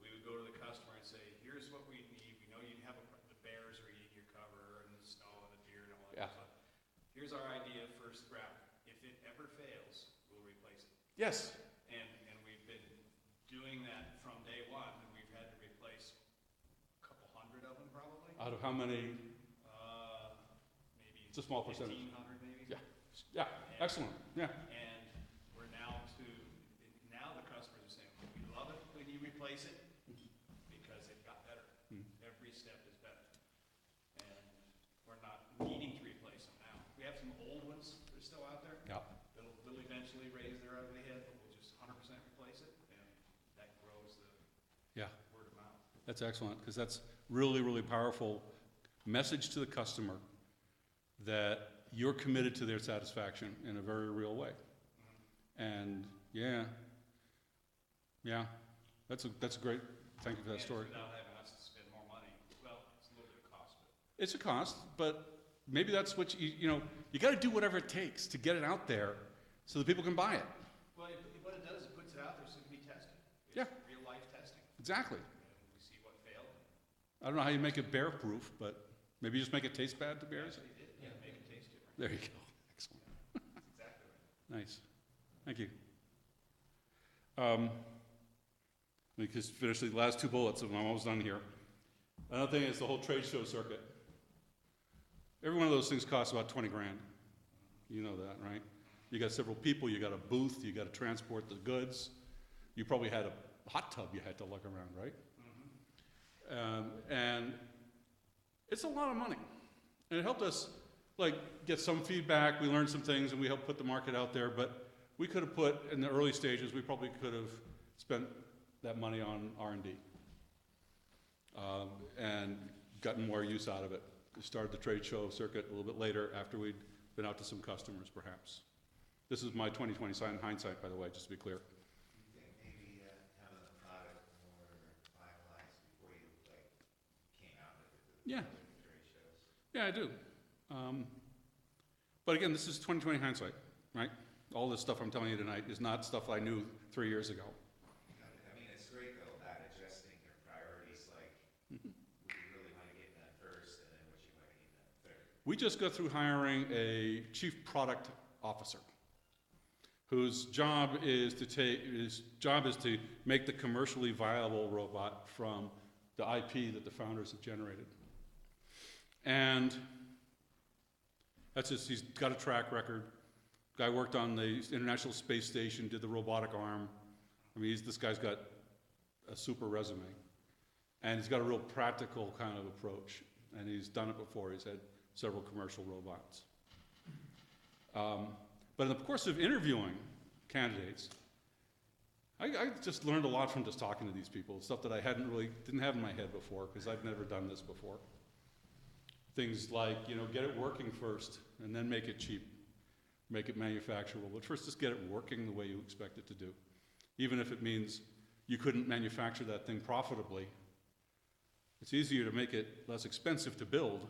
We would go to the customer and say, here's what we need. We know you have the bears are eating your cover and the snow and the deer and all that stuff. Here's our idea, first grab it. If it ever fails, we'll replace it. Yes. And we've been doing that from day one, and we've had to replace a couple hundred of them probably. Out of how many? Maybe It's a small percentage. 1,500 maybe. Yeah. Yeah. Excellent. Yeah. And we're now the customers are saying, we love it when you replace it because it got better. Every step is better. And we're not needing to replace them now. We have some old ones that are still out there. Yeah. They'll eventually raise their ugly head, but we'll just 100% replace it, and that grows the word of mouth. That's excellent, because that's really, really powerful message to the customer that you're committed to their satisfaction in a very real way. And that's a great, thank you for that story. Without having us to spend more money, well, it's a little bit of cost, but. It's a cost, but maybe that's what you got to do whatever it takes to get it out there so that people can buy it. Well, what it does, it puts it out there so it can be tested. It's Yeah. real life testing. Exactly. And we see what failed. I don't know how you make it bear-proof, but maybe you just make it taste bad to bears. Actually did, make it taste different. There you go. Excellent. That's exactly right. Nice. Thank you. Let me just finish the last two bullets, and I'm almost done here. Another thing is the whole trade show circuit. Every one of those things costs about 20 grand. You know that, right? You got several people, you got a booth, you gotta transport the goods. You probably had a hot tub you had to lug around, right? And it's a lot of money. And it helped us get some feedback, we learned some things, and we helped put the market out there, but we could have put, in the early stages, we probably could have spent that money on R&D. And gotten more use out of it. We started the trade show circuit a little bit later after we'd been out to some customers, perhaps. This is my 2020 hindsight, by the way, just to be clear. Do you think maybe having the product more finalized before you came out with it? Yeah. The trade shows? Yeah, I do. But again, this is 2020 hindsight, right? All this stuff I'm telling you tonight is not stuff I knew 3 years ago. I mean, it's great though about adjusting your priorities, what you really want to get done first and then what you want to get done third. We just got through hiring a chief product officer whose job is to make the commercially viable robot from the IP that the founders have generated. And that's just, he's got a track record. Guy worked on the International Space Station, did the robotic arm. I mean, this guy's got a super resume. And he's got a real practical kind of approach. And he's done it before. He's had several commercial robots. But in the course of interviewing candidates, I just learned a lot from just talking to these people, stuff that I didn't have in my head before, because I've never done this before. Things like, get it working first, and then make it cheap, make it manufacturable. But first, just get it working the way you expect it to do. Even if it means you couldn't manufacture that thing profitably, it's easier to make it less expensive to build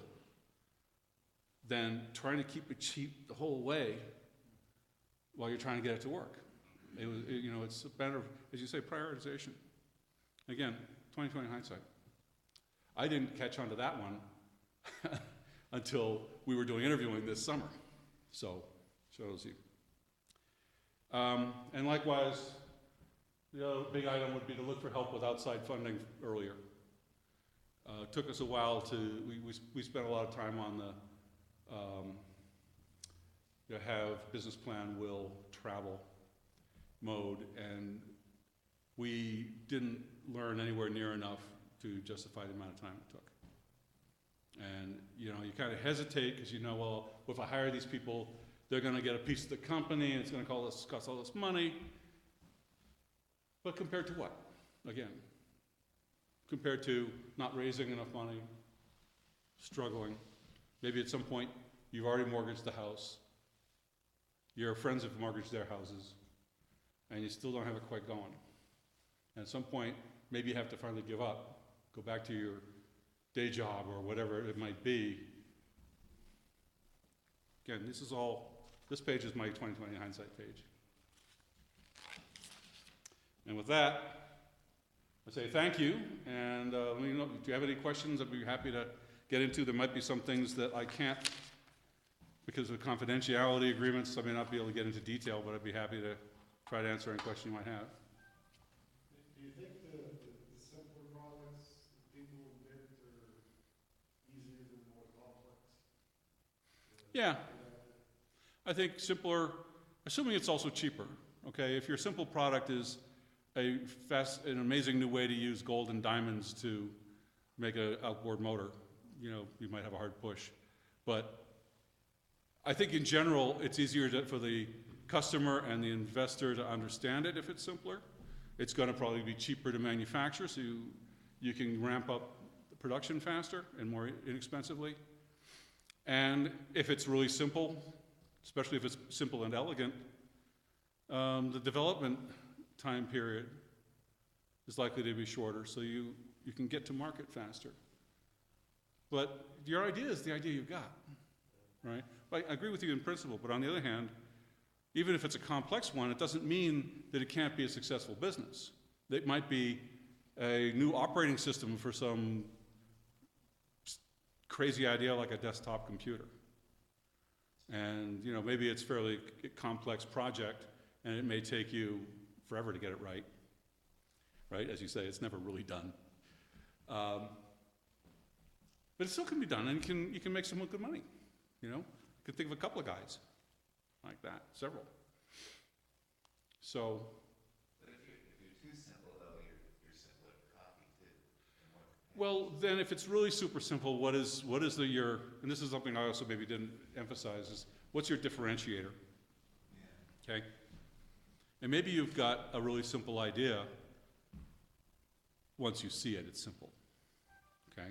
than trying to keep it cheap the whole way while you're trying to get it to work. It's a matter of, as you say, prioritization. Again, 2020 hindsight. I didn't catch on to that one until we were doing interviewing this summer. So, shows you. And likewise, the other big item would be to look for help with outside funding earlier. Took us a while we spent a lot of time on the have business plan, will, travel mode, and we didn't learn anywhere near enough to justify the amount of time it took. And you kind of hesitate because well, if I hire these people, they're going to get a piece of the company and it's going to cost all this money. But compared to what? Again, compared to not raising enough money, struggling. Maybe at some point you've already mortgaged the house. Your friends have mortgaged their houses, and you still don't have it quite going. And at some point, maybe you have to finally give up, go back to your day job or whatever it might be. Again, this page is my 2020 hindsight page. And with that, I say thank you, and let me know if you have any questions. I'd be happy to get into. There might be some things that I can't, because of confidentiality agreements, I may not be able to get into detail, but I'd be happy to try to answer any question you might have. Do you think the simpler products that people invent are easier than more complex? Yeah. I think simpler, assuming it's also cheaper, okay? If your simple product is an amazing new way to use gold and diamonds to make an outboard motor, you might have a hard push. But I think in general, it's easier for the customer and the investor to understand it if it's simpler. It's going to probably be cheaper to manufacture, so you can ramp up the production faster and more inexpensively. And if it's really simple, especially if it's simple and elegant, the development time period is likely to be shorter, so you can get to market faster. But your idea is the idea you've got, right? I agree with you in principle, but on the other hand, even if it's a complex one, it doesn't mean that it can't be a successful business. It might be a new operating system for some crazy idea like a desktop computer. And maybe it's a fairly complex project, and it may take you forever to get it right. Right? As you say, it's never really done. But it still can be done, and you can make some good money. You can think of a couple of guys. like that, several. So, But if you're too simple though, you're simpler to copy too. and more competitive. well, then if it's really super simple, what is your, and this is something I also maybe didn't emphasize, is what's your differentiator, Yeah. okay? And maybe you've got a really simple idea. Once you see it, it's simple, okay?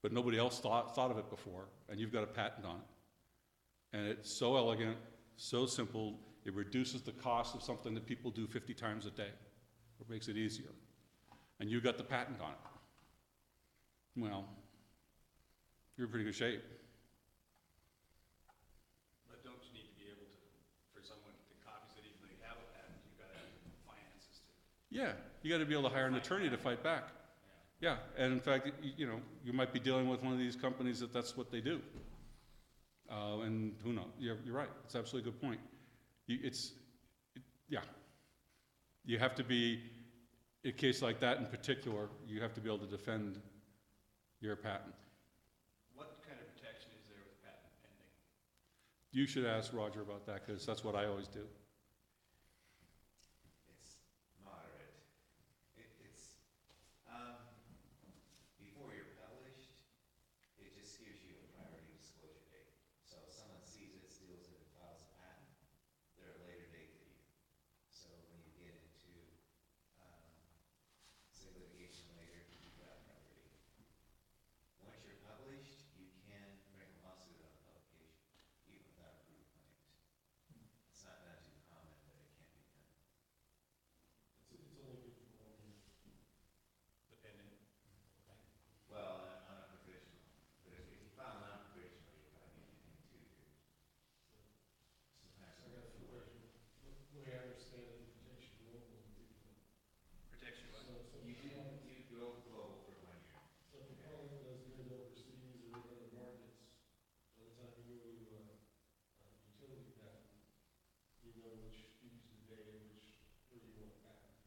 But nobody else thought of it before, and you've got a patent on it. And it's so elegant, so simple, it reduces the cost of something that people do 50 times a day, or makes it easier. And you got the patent on it. Well, you're in pretty good shape. But don't you need to be able to, for someone that copies it, even though you have a patent, you've got to have the finances to. Yeah, you gotta be able to hire an attorney to fight back. Yeah, and in fact, you know, you might be dealing with one of these companies that's what they do. And who knows, you're right, it's absolutely a good point. Yeah. You have to be, in a case like that in particular, you have to be able to defend your patent. What kind of protection is there with patent pending? You should ask Roger about that, because that's what I always do. It's moderate. It's, before you're published, it just gives you a priority disclosure date. So if someone sees it, steals it, and files a patent, they're a later date than you. So when you get into, say litigation later, you've got priority. Once you're published, you can bring a lawsuit on publication, even without approved claims. It's not done too common, but it can be done. It's only good for 1 year. Depending. Well, on a provisional, but if you file non-provisional, you probably need to do 2 years. Sometimes. I got a question. The way I understand it, it protects you local people. Protection, what? So You if can, you you go global for 1 year. so if a product does good overseas or in other markets, by the time you go to a utility patent, you know which species of data, where you want to patent.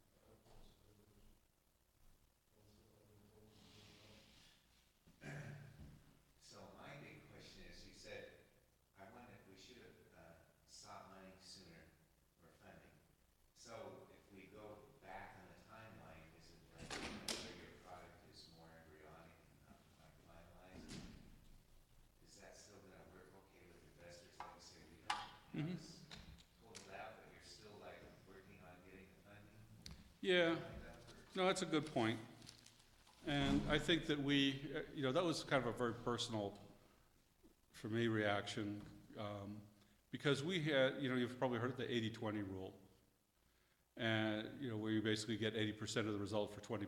So my big question is, you said, I wonder, we should have sought money sooner or funding. So if we go back on the timeline, is it like whether your product is more embryonic and not like finalized? Is that still gonna work okay with investors, like you say, we don't have this totaled out, but you're still like working on getting the funding? Yeah, Like that, or- no, that's a good point. And I think that that was kind of a very personal, for me, reaction, because we had, you've probably heard of the 80-20 rule. And, where you basically get 80% of the result for 20%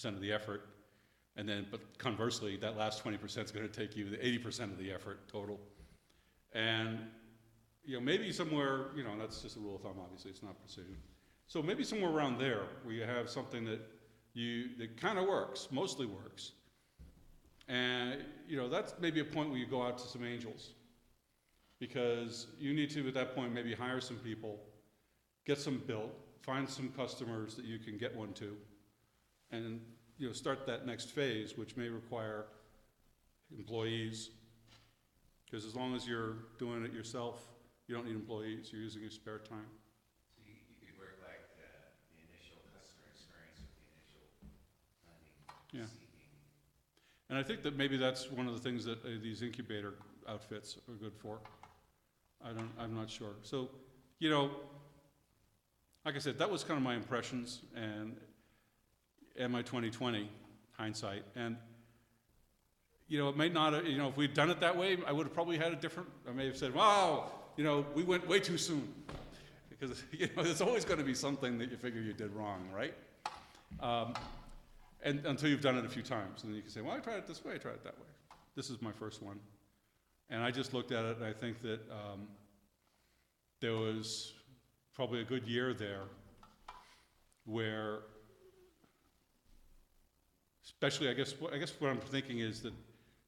of the effort. And then, but conversely, that last 20% is gonna take you the 80% of the effort total. And, maybe somewhere, that's just a rule of thumb, obviously, it's not precision. So maybe somewhere around there, where you have something that kind of works, mostly works. And, that's maybe a point where you go out to some angels. Because you need to, at that point, maybe hire some people, get some built, find some customers that you can get one to, and, start that next phase, which may require employees. Because as long as you're doing it yourself, you don't need employees, you're using your spare time. So you could work like the initial customer experience with the initial funding Yeah. seeking. And I think that maybe that's one of the things that these incubator outfits are good for. I'm not sure. So, like I said, that was kind of my impressions and my 2020 hindsight. And, it may not, if we'd done it that way, I would have probably had a different, I may have said, wow, we went way too soon. Because, there's always going to be something that you figure you did wrong, right? And until you've done it a few times, and then you can say, well, I tried it this way, I tried it that way. This is my first one. And I just looked at it, and I think that there was probably a good year there where, especially, I guess what I'm thinking is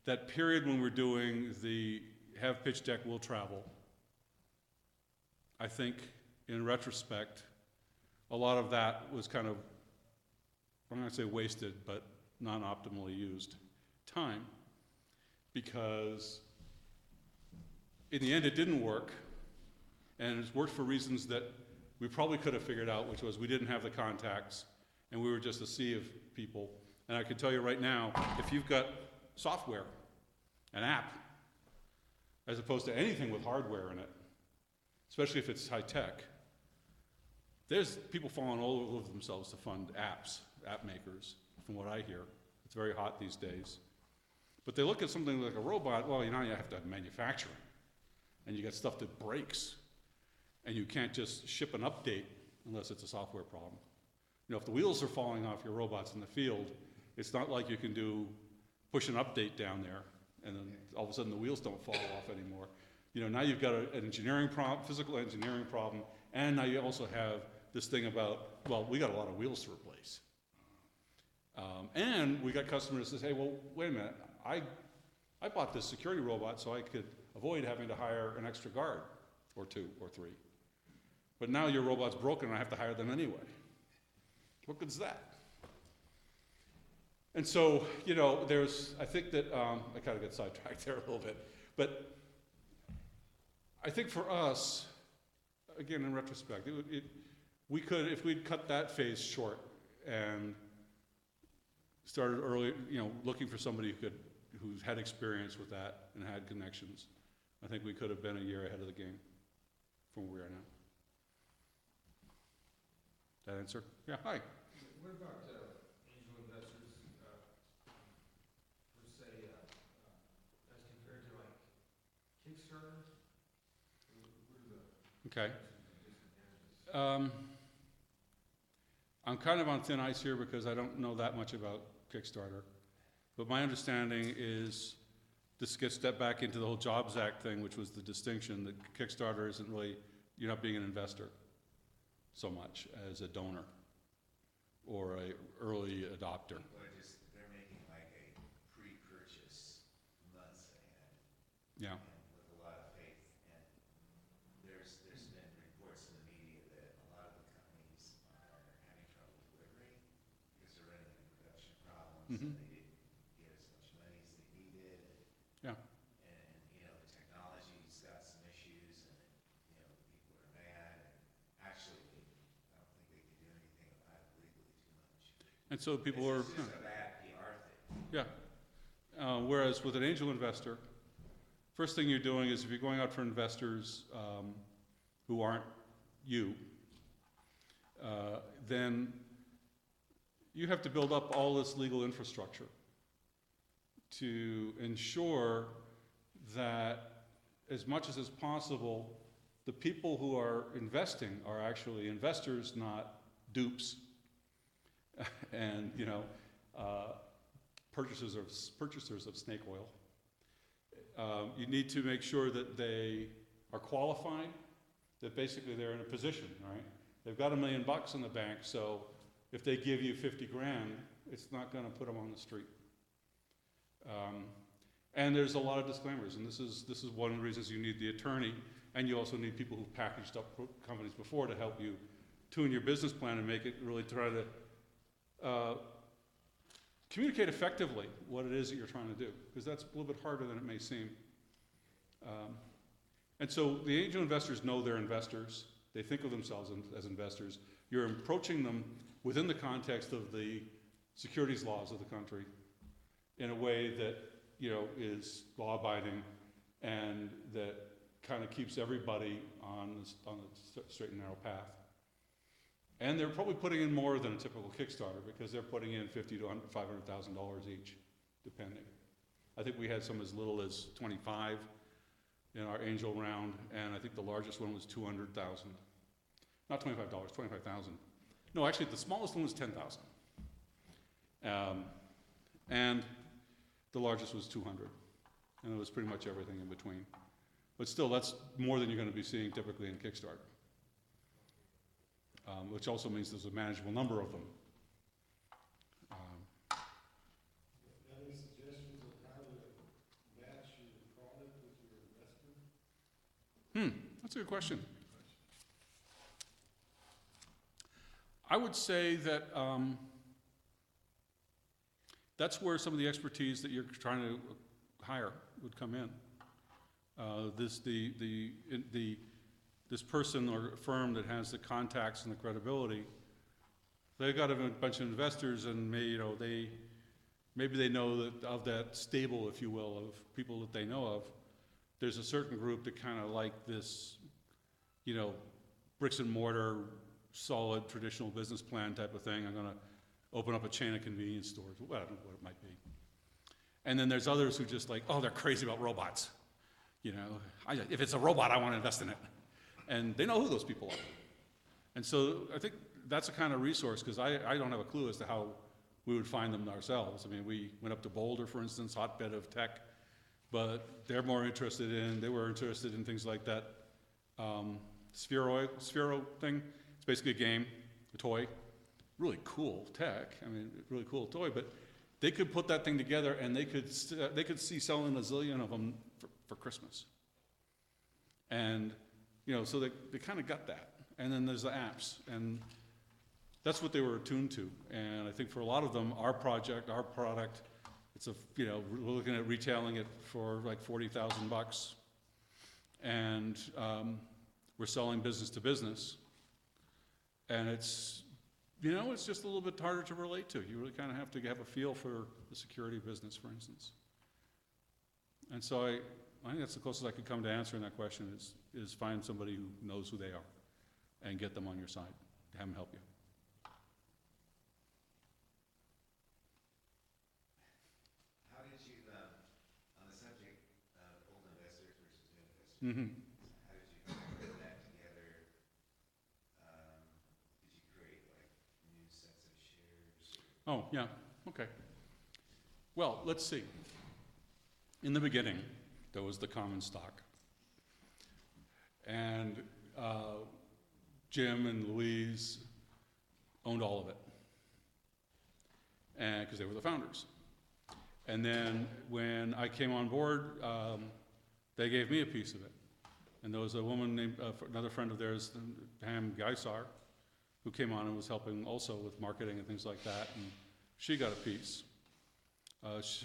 that period when we're doing the have pitch deck will travel, I think in retrospect, a lot of that was kind of, I'm not gonna say wasted, but non-optimally used time, because in the end it didn't work, And it's worked for reasons that we probably could have figured out, which was we didn't have the contacts, and we were just a sea of people. And I can tell you right now, if you've got software, an app, as opposed to anything with hardware in it, especially if it's high tech, there's people falling all over themselves to fund apps, app makers, from what I hear. It's very hot these days. But they look at something like a robot, well, you know, you have to have manufacturing, and you got stuff that breaks, and you can't just ship an update unless it's a software problem. You know, if the wheels are falling off your robots in the field, it's not like you can push an update down there, and then all of a sudden the wheels don't fall off anymore. You know, now you've got an engineering problem, physical engineering problem, and now you also have this thing about, well, we got a lot of wheels to replace. And we got customers that say, well, wait a minute, I bought this security robot so I could avoid having to hire an extra guard, or 2 or 3. But now your robot's broken and I have to hire them anyway. What good is that? And so, you know, I think that, I kind of got sidetracked there a little bit, but I think for us, again, in retrospect, we could, if we'd cut that phase short and started early, you know, looking for somebody who's had experience with that and had connections, I think we could have been a year ahead of the game from where we are now. That answer? Yeah, hi. What about angel investors, per se, as compared to like Kickstarter? What are the Okay. disadvantages? I'm kind of on thin ice here because I don't know that much about Kickstarter. But my understanding is this gets stepped back into the whole Jobs Act thing, which was the distinction that Kickstarter isn't really, you're not being an investor so much as a donor or a early adopter. They're making like a pre-purchase months ahead. Yeah. And with a lot of faith. And there's been reports in the media that a lot of the companies are having trouble delivering because they're running into production problems. Mhm. And they didn't get as much money as they needed. Yeah. And you know, the technology's got some issues and, you know, people are mad. And actually, I don't think they can do anything about it legally too much. And so people are, It's just a bad PR thing. yeah. Whereas with an angel investor, first thing you're doing is if you're going out for investors who aren't you, then you have to build up all this legal infrastructure to ensure that as much as is possible, the people who are investing are actually investors, not dupes, and you know, purchasers of snake oil. You need to make sure that they are qualified, that basically they're in a position, right? They've got $1 million in the bank, so if they give you 50 grand, it's not going to put them on the street. And there's a lot of disclaimers, and this is one of the reasons you need the attorney, and you also need people who've packaged up companies before to help you tune your business plan and make it really try to communicate effectively what it is that you're trying to do, because that's a little bit harder than it may seem. And so the angel investors know they're investors. They think of themselves as investors. You're approaching them within the context of the securities laws of the country in a way that, you know, is law-abiding and that kind of keeps everybody on the straight and narrow path. And they're probably putting in more than a typical Kickstarter because they're putting in $50,000 to $500,000 each, depending. I think we had some as little as 25 in our angel round, and I think the largest one was 200,000. Not $25, 25,000. No, actually, the smallest one was 10,000. And the largest was 200. And it was pretty much everything in between. But still, that's more than you're going to be seeing typically in Kickstarter. Which also means there's a manageable number of them. Any suggestions of how to match your product with your investor? That's a good question. I would say that that's where some of the expertise that you're trying to hire would come in. The this person or firm that has the contacts and the credibility, they've got a bunch of investors, and maybe they know that of that stable, if you will, of people that they know of. There's a certain group that kind of like this, bricks and mortar, solid, traditional business plan type of thing. I'm going to open up a chain of convenience stores, well, I don't know what it might be. And then there's others who just like, oh, they're crazy about robots. If it's a robot, I want to invest in it. And they know who those people are. And so I think that's a kind of resource, because I don't have a clue as to how we would find them ourselves. I mean, we went up to Boulder, for instance, hotbed of tech, but they were interested in things like that Sphero thing. It's basically a game, a toy, really cool tech. I mean, really cool toy, but they could put that thing together, and they could see selling a zillion of them for Christmas. And, so they kind of got that. And then there's the apps, and that's what they were attuned to. And I think for a lot of them, our product, it's we're looking at retailing it for like $40,000, and we're selling business to business. And it's just a little bit harder to relate to. You really kind of have to have a feel for the security business, for instance. And so I think that's the closest I could come to answering that question is find somebody who knows who they are and get them on your side, have them help you. How did you, on the subject of old investors versus new investors, Mm-hmm. how did you put that together? Did you create like new sets of shares? Oh, yeah, okay. Well, let's see. In the beginning, there was the common stock. And Jim and Louise owned all of it, and because they were the founders. And then when I came on board, they gave me a piece of it. And there was a woman named, another friend of theirs, Pam Geisar, who came on and was helping also with marketing and things like that, and she got a piece.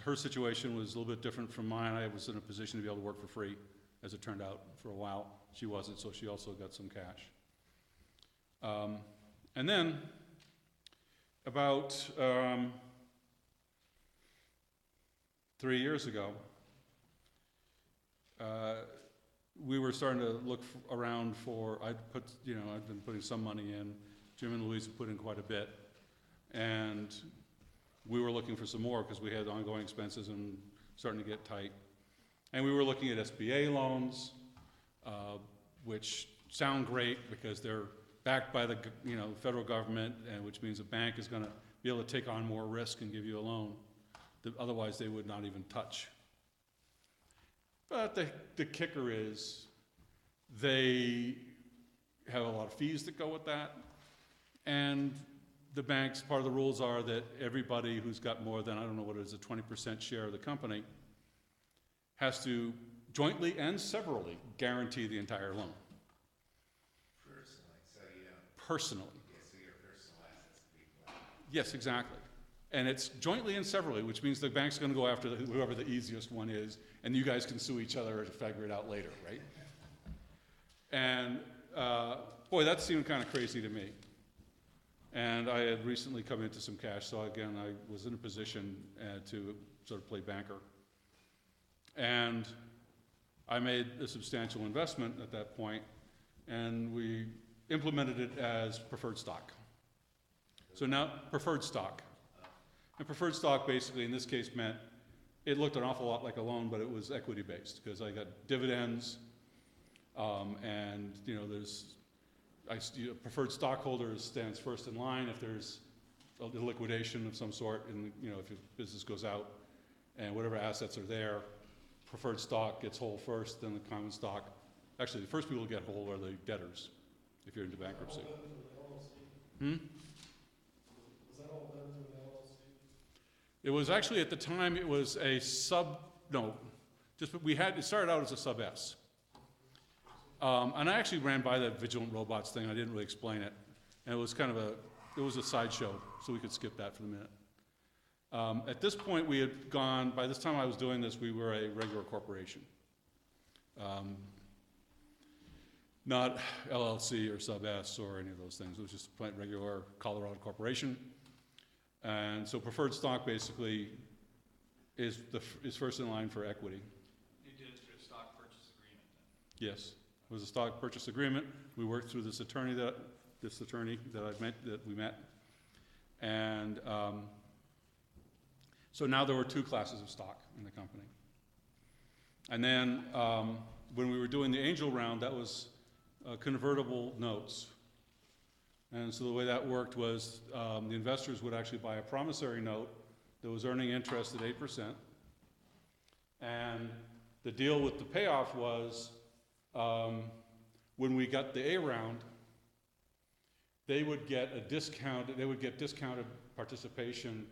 Her situation was a little bit different from mine. I was in a position to be able to work for free, as it turned out, for a while. She wasn't, so she also got some cash. And then, about 3 years ago, we were starting to look around for, I'd been putting some money in. Jim and Louise had put in quite a bit. And we were looking for some more because we had ongoing expenses and starting to get tight. And we were looking at SBA loans, which sound great because they're backed by the federal government, and which means a bank is going to be able to take on more risk and give you a loan that otherwise they would not even touch. But the kicker is they have a lot of fees that go with that, and the banks, part of the rules are that everybody who's got more than, I don't know what it is, a 20% share of the company has to jointly and severally guarantee the entire loan. Personally, so you don't. Personally. Yeah, so your personal assets would be flat. Yes, exactly. And it's jointly and severally, which means the bank's going to go after whoever the easiest one is, and you guys can sue each other to figure it out later, right? And boy, that seemed kind of crazy to me. And I had recently come into some cash, so again, I was in a position to sort of play banker. And I made a substantial investment at that point, and we implemented it as preferred stock. So now, preferred stock. And preferred stock basically in this case meant it looked an awful lot like a loan, but it was equity based because I got dividends, and preferred stockholders stands first in line if there's a liquidation of some sort, and if your business goes out, and whatever assets are there, preferred stock gets whole first, then the common stock. Actually, the first people to get whole are the debtors, if you're into bankruptcy. Hmm? Was that all done through an LLC? It was actually, at the time, it was a it started out as a sub S. And I actually ran by that vigilant robots thing. I didn't really explain it. And it was kind of it was a sideshow, so we could skip that for the minute. At this point, we had gone, by this time I was doing this, we were a regular corporation. not LLC or sub S or any of those things. It was just a plain regular Colorado corporation. And so preferred stock basically is first in line for equity. You did it through a stock purchase agreement then? Yes, it was a stock purchase agreement. We worked through this attorney that we met, and so now there were two classes of stock in the company. And then when we were doing the angel round, that was convertible notes. And so the way that worked was the investors would actually buy a promissory note that was earning interest at 8%. And the deal with the payoff was when we got the A round, they would get discounted participation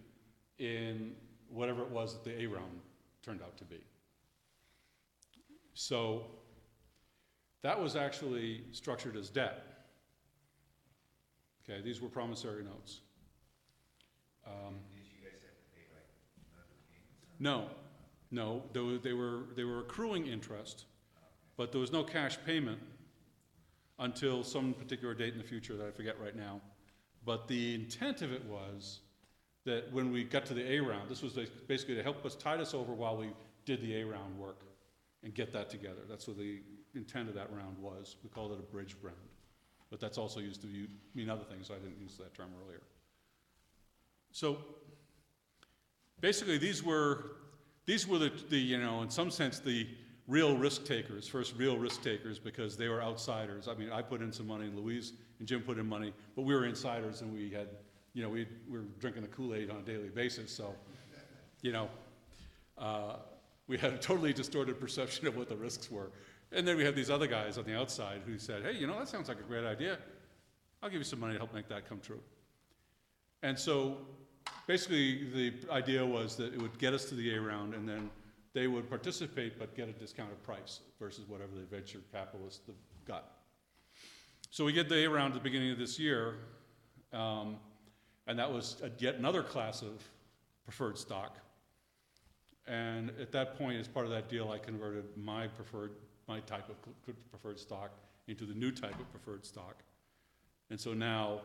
in whatever it was that the A round turned out to be. So that was actually structured as debt. Okay, these were promissory notes. Did you guys have to pay like monthly payments on No, they were accruing interest, but there was no cash payment until some particular date in the future that I forget right now. But the intent of it was that when we got to the A round, this was basically to help us tide us over while we did the A round work and get that together. That's what the intent of that round was. We called it a bridge round. But that's also used to mean other things, so I didn't use that term earlier. So basically these were the in some sense the real risk takers, first real risk takers, because they were outsiders. I mean, I put in some money, and Louise and Jim put in money, but we were insiders, and we had, we were drinking the Kool-Aid on a daily basis, so, we had a totally distorted perception of what the risks were. And then we had these other guys on the outside who said, hey, that sounds like a great idea. I'll give you some money to help make that come true. And so basically the idea was that it would get us to the A round, and then they would participate but get a discounted price versus whatever the venture capitalists got. So we get the A round at the beginning of this year, and that was yet another class of preferred stock. And at that point, as part of that deal, I converted my type of preferred stock into the new type of preferred stock. And so now,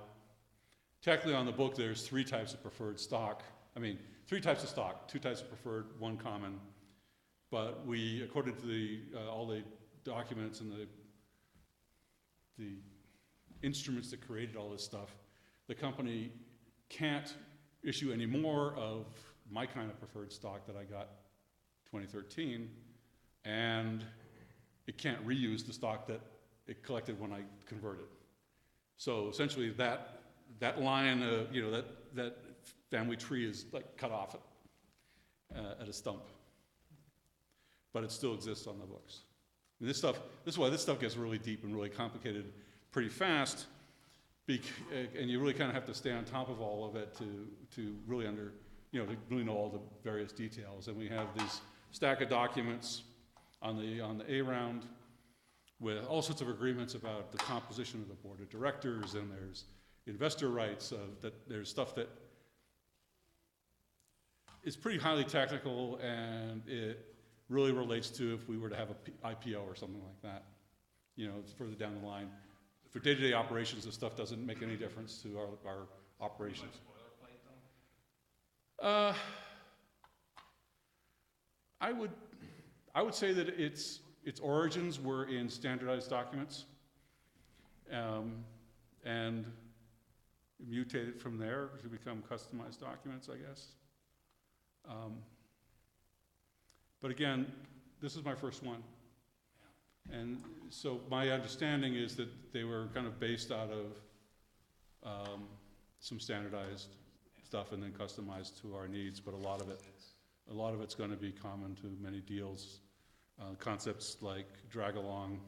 technically on the book, there's three types of preferred stock. I mean, three types of stock, two types of preferred, one common. But we, according to all the documents and the instruments that created all this stuff, the company can't issue any more of my kind of preferred stock that I got 2013, and it can't reuse the stock that it collected when I converted. So essentially that line, that family tree is like cut off at a stump. But it still exists on the books. And this is why this stuff gets really deep and really complicated pretty fast, and you really kind of have to stay on top of all of it to really to really know all the various details. And we have this stack of documents on the A round with all sorts of agreements about the composition of the board of directors, and there's investor rights, that there's stuff that is pretty highly technical, and it really relates to if we were to have a IPO or something like that, it's further down the line. For day-to-day operations, this stuff doesn't make any difference to our operations. I would say that its origins were in standardized documents, and mutated from there to become customized documents, I guess. But again, this is my first one. And so my understanding is that they were kind of based out of some standardized stuff and then customized to our needs, but a lot of it's going to be common to many deals. Concepts like drag along,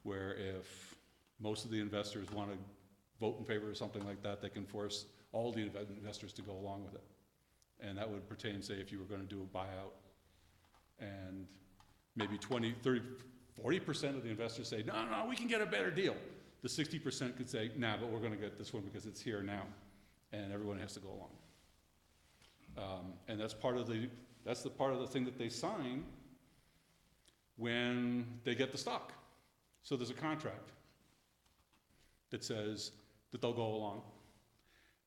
where if most of the investors want to vote in favor of something like that, they can force all the investors to go along with it. And that would pertain, say, if you were going to do a buyout, and maybe 20, 30, 40% of the investors say, no, we can get a better deal. The 60% could say, nah, but we're going to get this one because it's here now, and everyone has to go along. And that's the part of the thing that they sign when they get the stock. So there's a contract that says that they'll go along.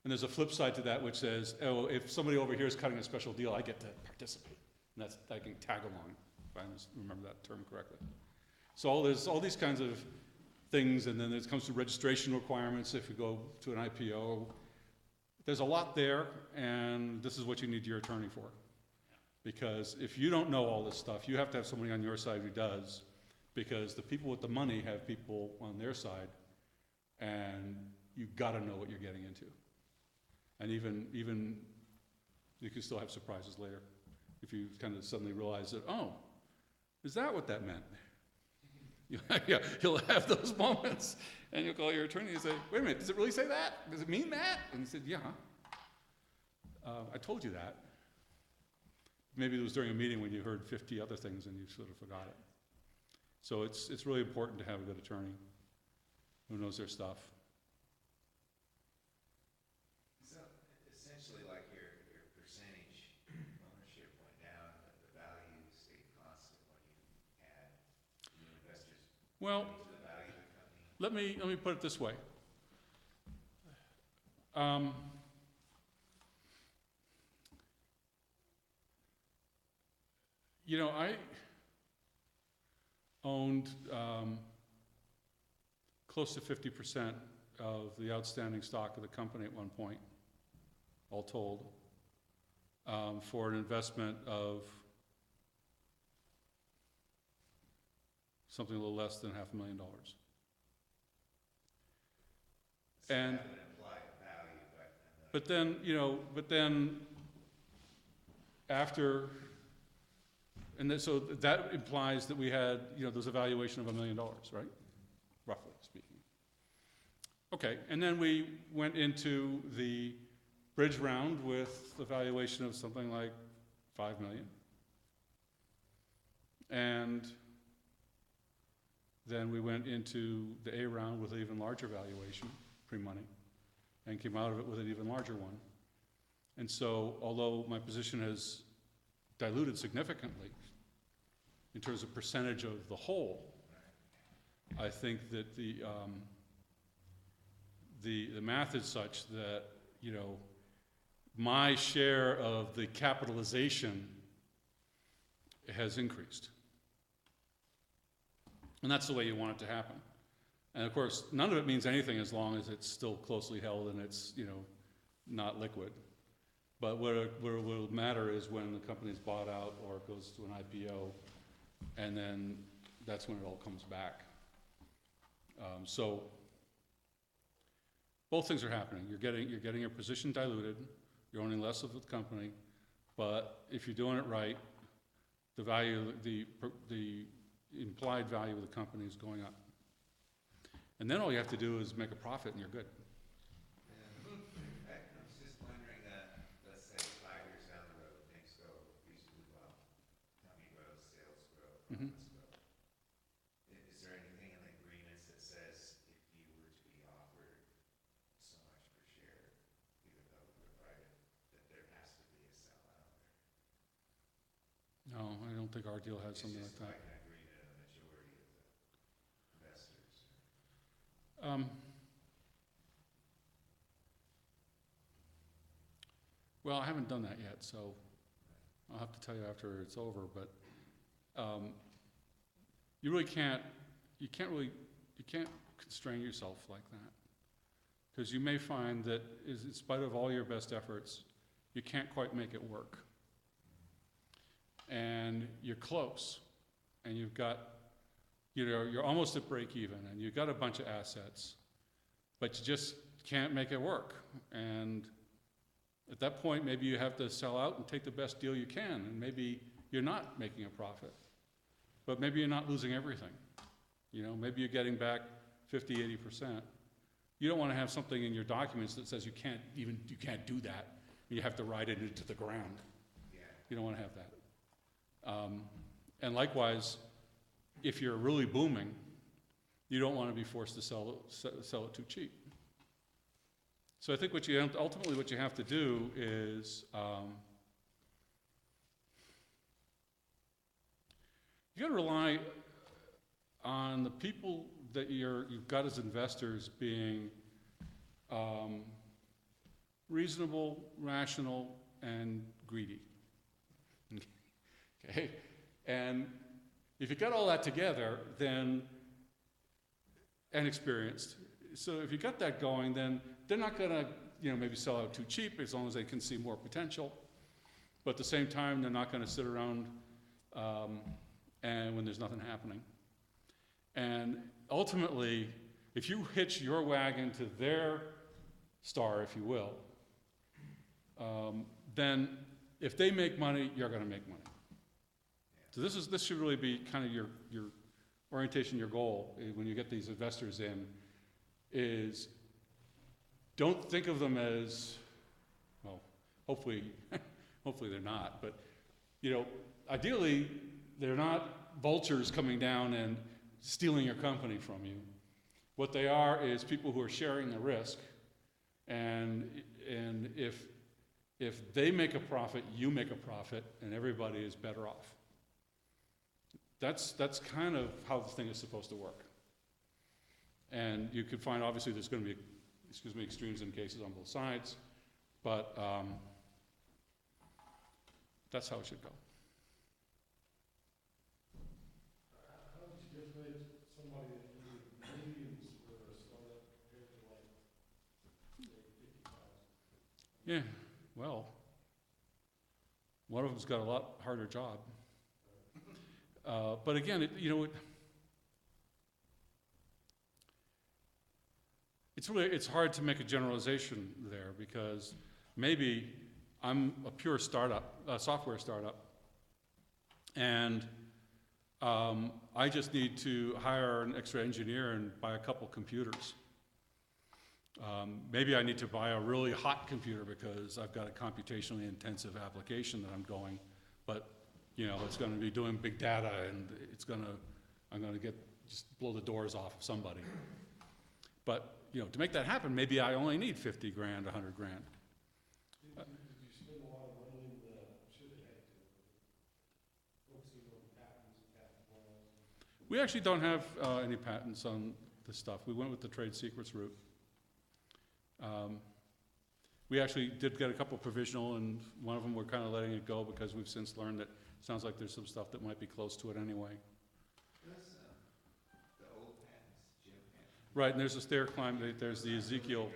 And there's a flip side to that which says, oh, if somebody over here is cutting a special deal, I get to participate. And that's, I can tag along, if I remember that term correctly. So there's all these kinds of things, and then it comes to registration requirements if you go to an IPO. There's a lot there, and this is what you need your attorney for. Because if you don't know all this stuff, you have to have somebody on your side who does, because the people with the money have people on their side, and you've got to know what you're getting into. And even you can still have surprises later if you kind of suddenly realize that, oh, is that what that meant? Yeah, you'll have those moments, and you'll call your attorney and say, wait a minute, does it really say that? Does it mean that? And he said, yeah. I told you that. Maybe it was during a meeting when you heard 50 other things and you sort of forgot it. So it's really important to have a good attorney who knows their stuff. So essentially, like your percentage ownership went down, but the value stayed constant when you add new investors Well, to the value of the company. let me put it this way. You know, I owned close to 50% of the outstanding stock of the company at one point, all told, for an investment of something a little less than $500,000. So And- that would imply a value, But then after, so that implies that we had, there's a valuation of $1 million, right? Roughly speaking. Okay, and then we went into the bridge round with the valuation of something like $5 million. And then we went into the A round with an even larger valuation, pre-money, and came out of it with an even larger one. And so, although my position has diluted significantly in terms of percentage of the whole, I think that the math is such that, my share of the capitalization has increased. And that's the way you want it to happen. And of course, none of it means anything as long as it's still closely held and it's, not liquid. But what will matter is when the company's bought out or it goes to an IPO, and then that's when it all comes back. So both things are happening. You're getting your position diluted. You're owning less of the company, but if you're doing it right, the value, the implied value of the company is going up. And then all you have to do is make a profit and you're good. I was just wondering, let's say 5 years down the road, things go reasonably well. Company grows, sales grow, Mhm. profits grow. Is there anything in the agreements that says if you were to be offered so much per share, even though we're private, that there has to be a sellout? No, I don't think our deal has It's something just like that. an agreement of the majority of the investors. Well, I haven't done that yet, so I'll have to tell you after it's over, but you really can't constrain yourself like that. Because you may find that in spite of all your best efforts, you can't quite make it work. And you're close, and you've got, you're almost at break even, and you've got a bunch of assets, but you just can't make it work. And at that point, maybe you have to sell out and take the best deal you can, and maybe you're not making a profit, but maybe you're not losing everything. Maybe you're getting back 50, 80%. You don't want to have something in your documents that says you can't do that, and you have to ride it into the ground. Yeah. You don't want to have that. And likewise, if you're really booming, you don't want to be forced to sell it too cheap. So I think ultimately what you have to do is you got to rely. on the people that you've got as investors being reasonable, rational, and greedy. Okay? And if you got all that together, then, and experienced, so if you got that going, then they're not gonna, maybe sell out too cheap as long as they can see more potential. But at the same time, they're not gonna sit around and when there's nothing happening. And ultimately, if you hitch your wagon to their star, if you will, then if they make money, you're gonna make money. So this should really be kind of your orientation, your goal, when you get these investors in, is don't think of them as, well, hopefully they're not, but ideally they're not vultures coming down and stealing your company from you. What they are is people who are sharing the risk, and if they make a profit, you make a profit, and everybody is better off. That's kind of how the thing is supposed to work. And you can find, obviously, there's going to be, extremes in cases on both sides, but that's how it should go. How would you differentiate somebody that needed millions for a startup compared to like, say, 50,000? Yeah, well, one of them's got a lot harder job. But again, it's hard to make a generalization there, because maybe I'm a pure software startup, and I just need to hire an extra engineer and buy a couple computers. Maybe I need to buy a really hot computer because I've got a computationally intensive application that I'm going, but it's going to be doing big data, and I'm going to just blow the doors off of somebody. But to make that happen, maybe I only need 50 grand, 100 grand. Did you spend a lot of money in the, should have had to, focusing on patents and patent laws? We actually don't have any patents on this stuff. We went with the trade secrets route. We actually did get a couple provisional, and one of them we're kind of letting it go because we've since learned that it sounds like there's some stuff that might be close to it anyway. That's the old patents, Jim patents. Right, and there's a stair climb, there's the Ezekiel.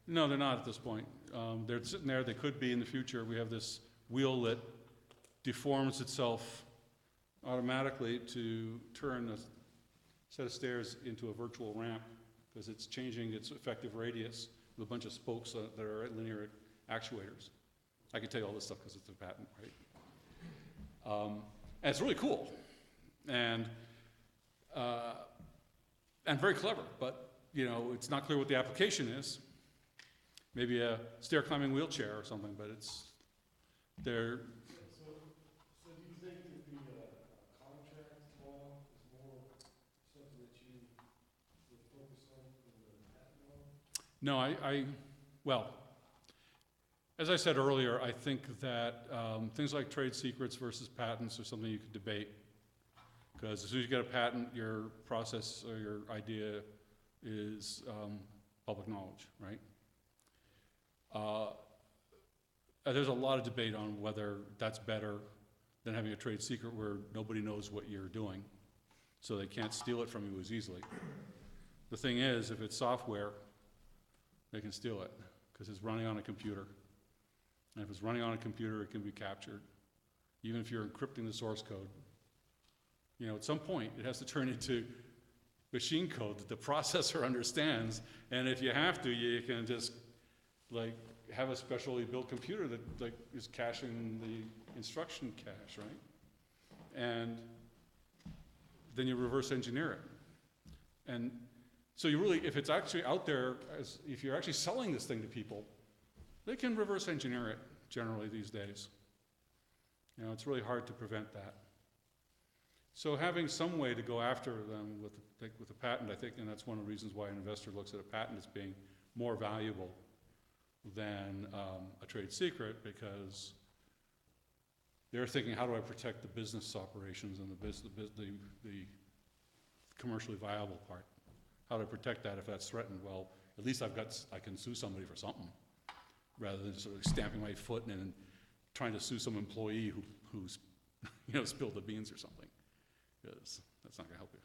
No, they're not at this point. They're sitting there, they could be in the future. We have this wheel that deforms itself automatically to turn a set of stairs into a virtual ramp, because it's changing its effective radius with a bunch of spokes that are linear actuators. I can tell you all this stuff because it's a patent, right? And it's really cool, and very clever, but it's not clear what the application is. Maybe a stair climbing wheelchair or something, but they're. So do you think that the contract law is more something that you would focus on than the patent law? No, well, as I said earlier, I think that things like trade secrets versus patents are something you could debate, because as soon as you get a patent, your process or your idea is public knowledge, right? There's a lot of debate on whether that's better than having a trade secret where nobody knows what you're doing, so they can't steal it from you as easily. The thing is, if it's software, they can steal it because it's running on a computer. And if it's running on a computer, it can be captured, even if you're encrypting the source code. At some point, it has to turn into machine code that the processor understands, and if you have to, you can just have a specially built computer that is caching the instruction cache, right? And then you reverse engineer it. And so you really, if it's actually out there, if you're actually selling this thing to people, they can reverse engineer it generally these days. It's really hard to prevent that. So having some way to go after them with a patent, I think, and that's one of the reasons why an investor looks at a patent as being more valuable than a trade secret, because they're thinking, how do I protect the business operations and the commercially viable part. How to protect that if that's threatened? Well, at least I can sue somebody for something, rather than sort of stamping my foot and then trying to sue some employee who's, spilled the beans or something, because that's not gonna help you.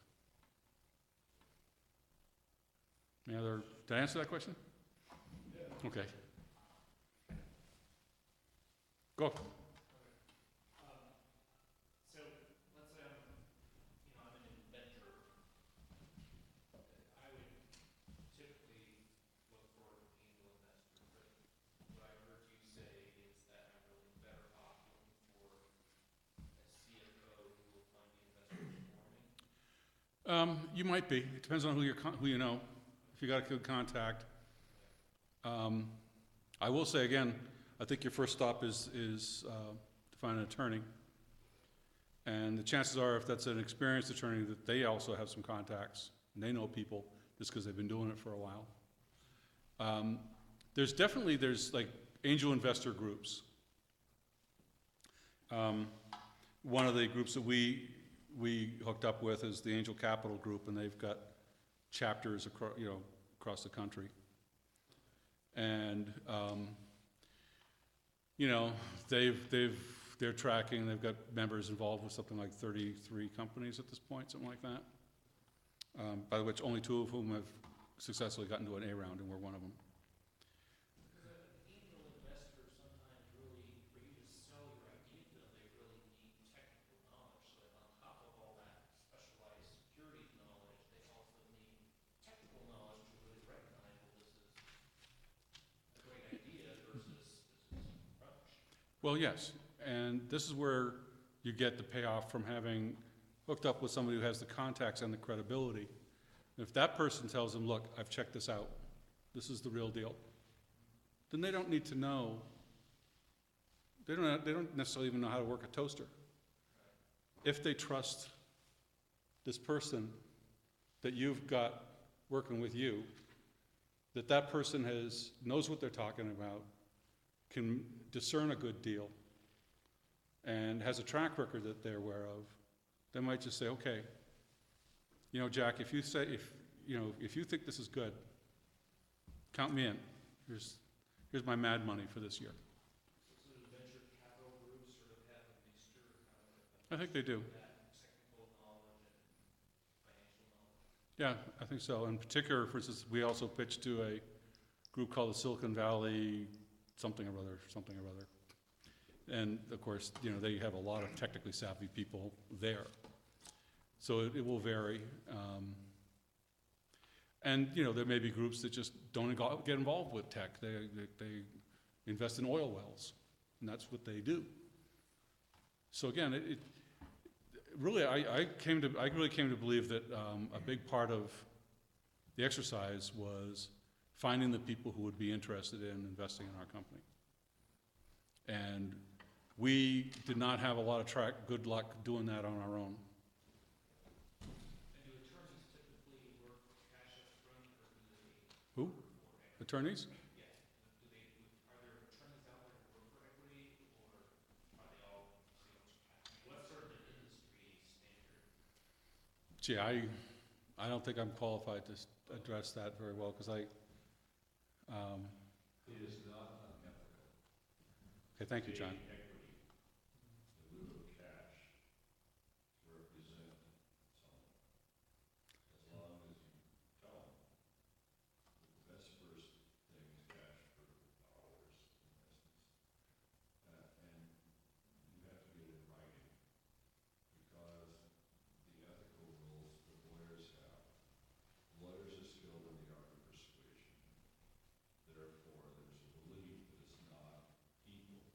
Did I answer that question? Yeah. Okay. Go. So, let's say I'm an inventor. I would typically look for an angel investor, but what I heard you say is that I'm really better off looking for a CFO who will find the investors for me. You might be. It depends on who you know. If you got a good contact. I will say again, I think your first stop is to find an attorney. And the chances are, if that's an experienced attorney, that they also have some contacts and they know people just because they've been doing it for a while. There's like angel investor groups. One of the groups that we hooked up with is the Angel Capital Group, and they've got chapters across the country. And they're tracking. They've got members involved with something like 33 companies at this point, something like that. By which only 2 of whom have successfully gotten to an A round, and we're one of them. Because an angel investor sometimes really, for you to sell your idea to them, they really need technical knowledge. So that on top of all that specialized securities knowledge, they also need technical knowledge to really recognize, well, this is a great idea versus this is rubbish. Well, yes, and this is where you get the payoff from having hooked up with somebody who has the contacts and the credibility. If that person tells them, look, I've checked this out, this is the real deal, then they don't need to know, they don't necessarily even know how to work a toaster. If they trust this person that you've got working with you, that person knows what they're talking about, can discern a good deal, and has a track record that they're aware of, they might just say, okay, Jack, if you think this is good, count me in. Here's my mad money for this year. So the venture capital groups sort of have a mixture, I think they do. that technical knowledge and financial knowledge. Yeah, I think so. In particular, for instance, we also pitched to a group called the Silicon Valley something or other. And of course, they have a lot of technically savvy people there. So it will vary. And there may be groups that just don't get involved with tech. They invest in oil wells, and that's what they do. So again, I really came to believe that a big part of the exercise was finding the people who would be interested in investing in our company. And we did not have a lot of good luck doing that on our own. And do attorneys typically work cash up front, or do they? Who? Attorneys? Yeah. Are there attorneys out there who work for equity, or are they all sales cash? What's sort of the industry standard? Gee, I don't think I'm qualified to address that very well, because It is not unethical. okay, thank you, John. Equity in lieu of cash to represent someone. As long as you tell them that the best first thing is cash for hours investments. And you have to get it in writing, because the ethical rules that lawyers have, lawyers are skilled in the art of persuasion. Therefore, there's a belief that it's not equal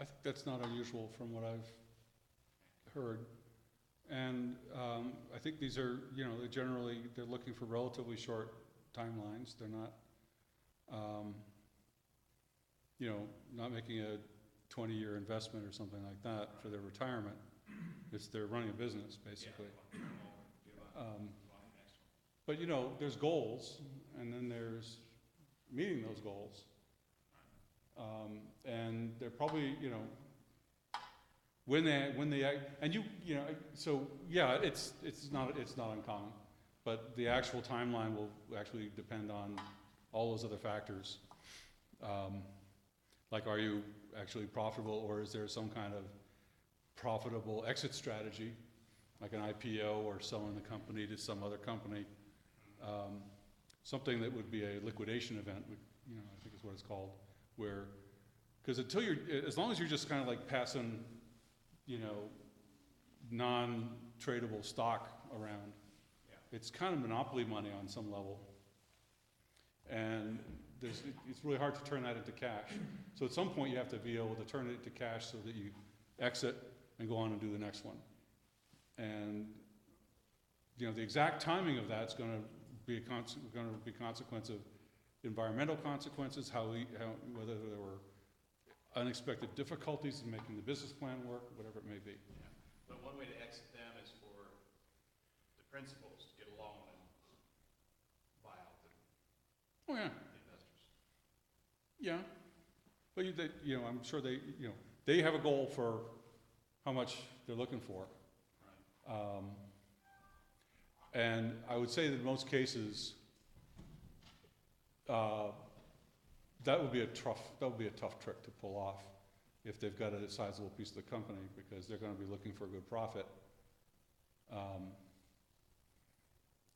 I think that's not unusual from what I've heard. And I think these are, they're looking for relatively short timelines. They're not, not making a 20-year investment or something like that for their retirement. They're running a business, basically. But there's goals, and then there's meeting those goals. And they're probably, when they act, and so yeah, it's not uncommon, but the actual timeline will actually depend on all those other factors. Like, are you actually profitable, or is there some kind of profitable exit strategy, like an IPO or selling the company to some other company? Something that would be a liquidation event, I think is what it's called, where, because as long as you're just kind of like passing, non-tradable stock around, it's kind of monopoly money on some level. And it's really hard to turn that into cash. So at some point you have to be able to turn it into cash so that you exit and go on and do the next one. And the exact timing of that's going to be a consequence of environmental consequences, whether there were unexpected difficulties in making the business plan work, whatever it may be. Yeah. But one way to exit them is for the principals to get a loan and buy out the Oh yeah, investors. yeah. But I'm sure they have a goal for how much they're looking for. Right. And I would say that in most cases, that would be a tough trick to pull off if they've got a sizable piece of the company, because they're going to be looking for a good profit.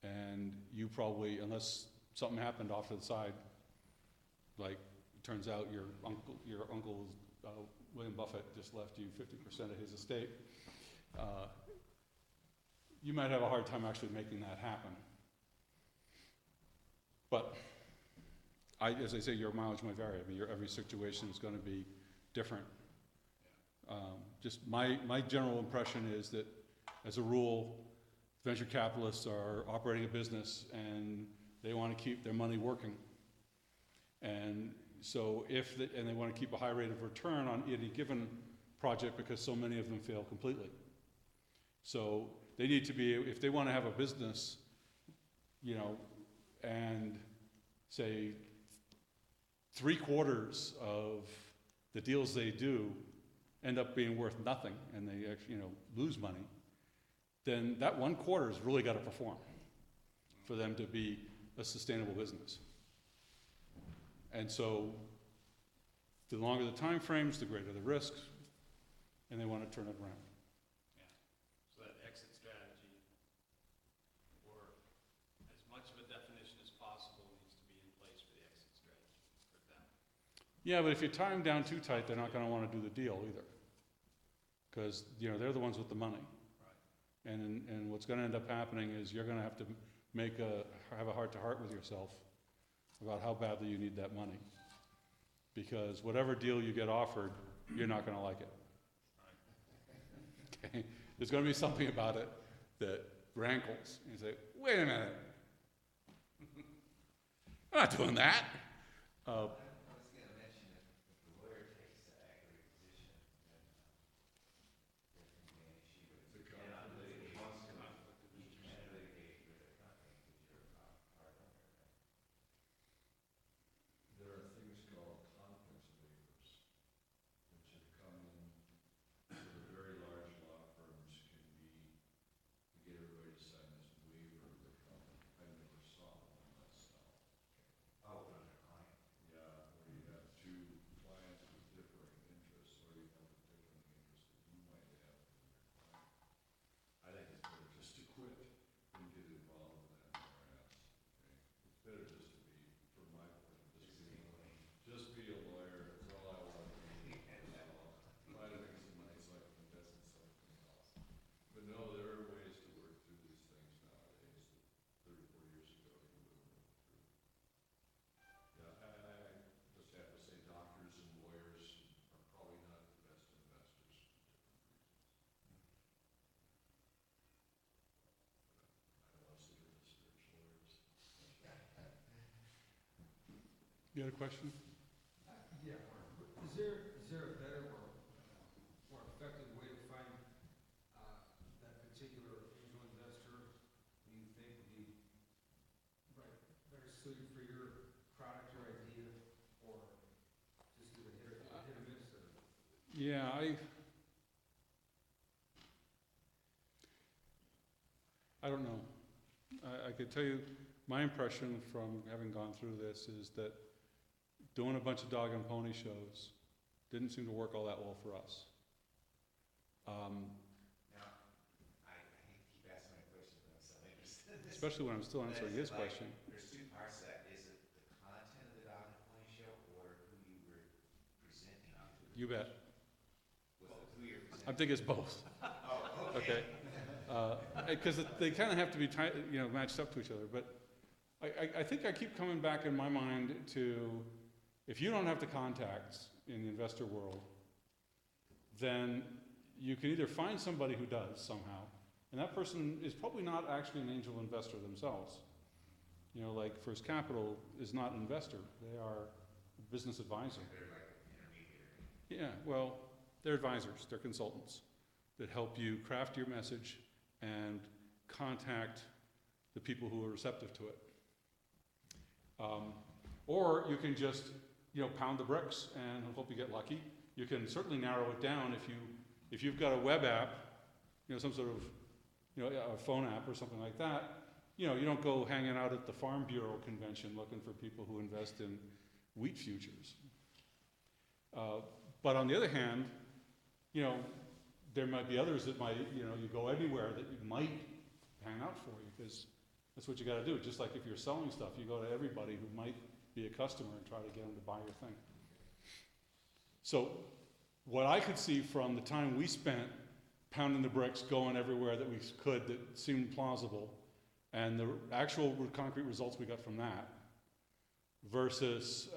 And you probably, unless something happened off to the side, like it turns out your uncle William Buffett just left you 50% of his estate, you might have a hard time actually making that happen. But as I say, your mileage may vary. I mean, every situation is going to be different. Just my general impression is that, as a rule, venture capitalists are operating a business and they want to keep their money working. And so and they want to keep a high rate of return on any given project, because so many of them fail completely. So they need to be, if they want to have a business, and say 3/4 of the deals they do end up being worth nothing, and they actually, lose money, then that 1/4 has really got to perform for them to be a sustainable business. And so the longer the time frames, the greater the risks, and they want to turn it around. Yeah. So that exit strategy, or as much of a definition as possible, needs to be in place for the exit strategy for them. Yeah, but if you tie them down too tight, they're not going to want to do the deal either, because they're the ones with the money. Right. And what's going to end up happening is you're going to have to have a heart-to-heart with yourself about how badly you need that money, because whatever deal you get offered, you're not going to like it. Okay? There's going to be something about it that rankles. You say, wait a minute, I'm not doing that. I was going to mention, if the lawyer takes the equity position, then there can be an issue with The you cannot litigate, conflict of you interest. can't litigate with a company because you're a partner. There are things called conference waivers, which have come in for the very large law firms, can be to get everybody to sign this waiver of the company. I never saw one myself. Oh, from the client. Yeah, You had a question? Yeah, is there a better or more effective way to find that particular angel investor who you think would be better suited for your product or idea, or just do a hit or miss? Or? Yeah, I don't know. I could tell you, my impression from having gone through this is that doing a bunch of dog and pony shows didn't seem to work all that well for us. Now, I hate to keep asking my question, but I'm so interested in this. Especially when I'm still answering his Like, question. there's two parts to that. Is it the content of the dog and pony show or who you were presenting to? You bet. Was it who you're presenting? I think it's both. Oh, Okay. Because they kind of have to be matched up to each other. But I think I keep coming back in my mind to, if you don't have the contacts in the investor world, then you can either find somebody who does somehow, and that person is probably not actually an angel investor themselves. You know, like First Capital is not an investor; they are a business advisor. They're like an intermediary. Yeah, well, they're advisors, they're consultants that help you craft your message and contact the people who are receptive to it. Or you can just, pound the bricks and hope you get lucky. You can certainly narrow it down if you've got a web app, some sort of, a phone app or something like that. You don't go hanging out at the Farm Bureau convention looking for people who invest in wheat futures. But on the other hand, there might be others that might, you go anywhere that might hang out for you, because that's what you got to do. Just like if you're selling stuff, you go to everybody who might be a customer and try to get them to buy your thing. So what I could see from the time we spent pounding the bricks, going everywhere that we could that seemed plausible, and the actual concrete results we got from that, versus,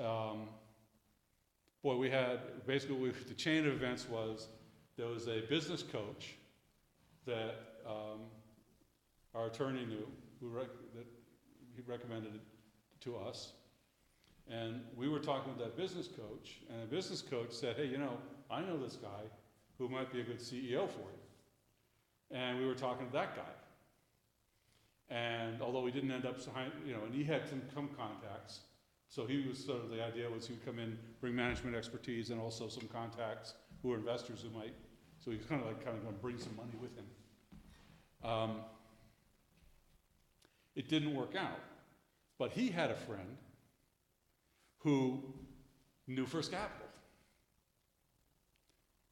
we had, basically the chain of events was, there was a business coach that our attorney knew, that he recommended it to us. And we were talking with that business coach, and the business coach said, hey, I know this guy who might be a good CEO for you. And we were talking to that guy. And although we didn't end up, and he had some contacts, so he was sort of, the idea was he would come in, bring management expertise, and also some contacts who were investors who might, so he was kind of going to bring some money with him. It didn't work out, but he had a friend who knew First Capital.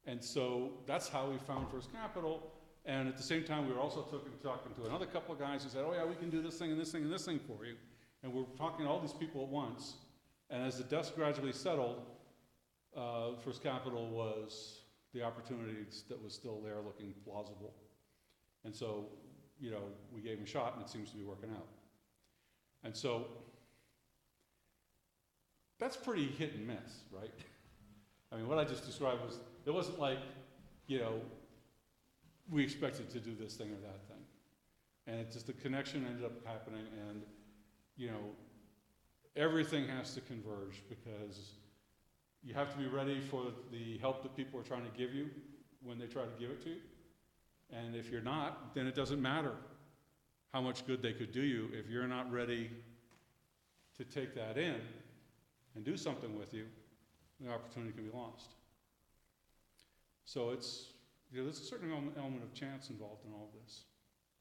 And so that's how we found First Capital. And at the same time, we were also talking to another couple of guys who said, oh yeah, we can do this thing and this thing and this thing for you. And we're talking to all these people at once. And as the dust gradually settled, First Capital was the opportunity that was still there, looking plausible. And so, we gave him a shot, and it seems to be working out. And so, that's pretty hit and miss, right? I mean, what I just described was, it wasn't like, we expected to do this thing or that thing. And it's just the connection ended up happening, and, everything has to converge, because you have to be ready for the help that people are trying to give you when they try to give it to you. And if you're not, then it doesn't matter how much good they could do you. If you're not ready to take that in and do something with you, the opportunity can be lost. So it's, there's a certain element of chance involved in all of this.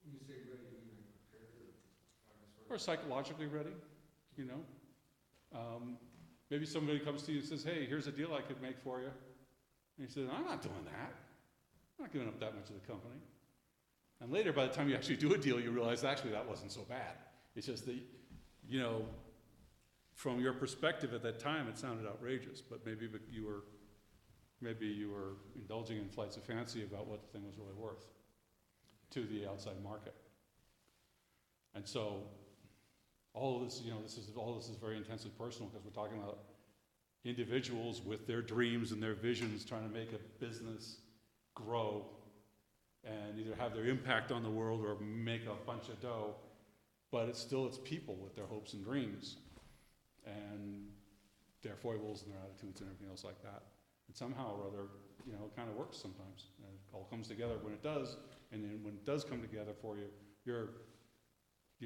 When you say ready, you mean like prepared Or psychologically ready, Maybe somebody comes to you and says, hey, here's a deal I could make for you. And you say, I'm not doing that. I'm not giving up that much of the company. And later, by the time you actually do a deal, you realize actually that wasn't so bad. It's just that, from your perspective at that time, it sounded outrageous, but maybe you were indulging in flights of fancy about what the thing was really worth to the outside market. And so all of this, all this is very intensely personal, because we're talking about individuals with their dreams and their visions trying to make a business grow and either have their impact on the world or make a bunch of dough, but it's people with their hopes and dreams. And their foibles and their attitudes and everything else like that. And somehow or other, you know, it kind of works sometimes. And it all comes together when it does, and then when it does come together for you, you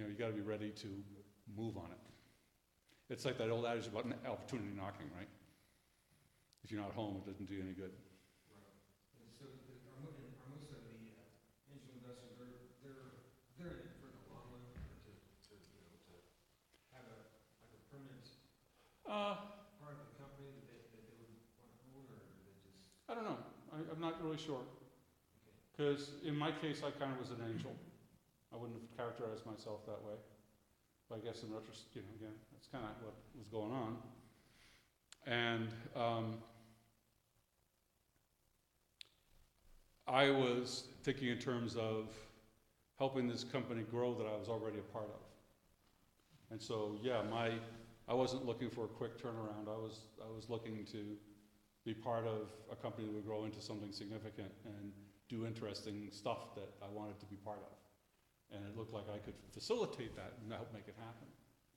know, you gotta be ready to move on it. It's like that old adage about opportunity knocking, right? If you're not home, it doesn't do you any good. Right. And so, are most of the angel investors, they're in it for the long run, or to, you know, to have like a permanent part of the company that they would want to own, or they just? I don't know, I'm not really sure. Okay. Because in my case, I kind of was an angel. I wouldn't have characterized myself that way. But I guess in retrospect, you know, again, that's kind of what was going on. And I was thinking in terms of helping this company grow that I was already a part of. And so, yeah, I wasn't looking for a quick turnaround. I was looking to be part of a company that would grow into something significant and do interesting stuff that I wanted to be part of. And it looked like I could facilitate that and help make it happen.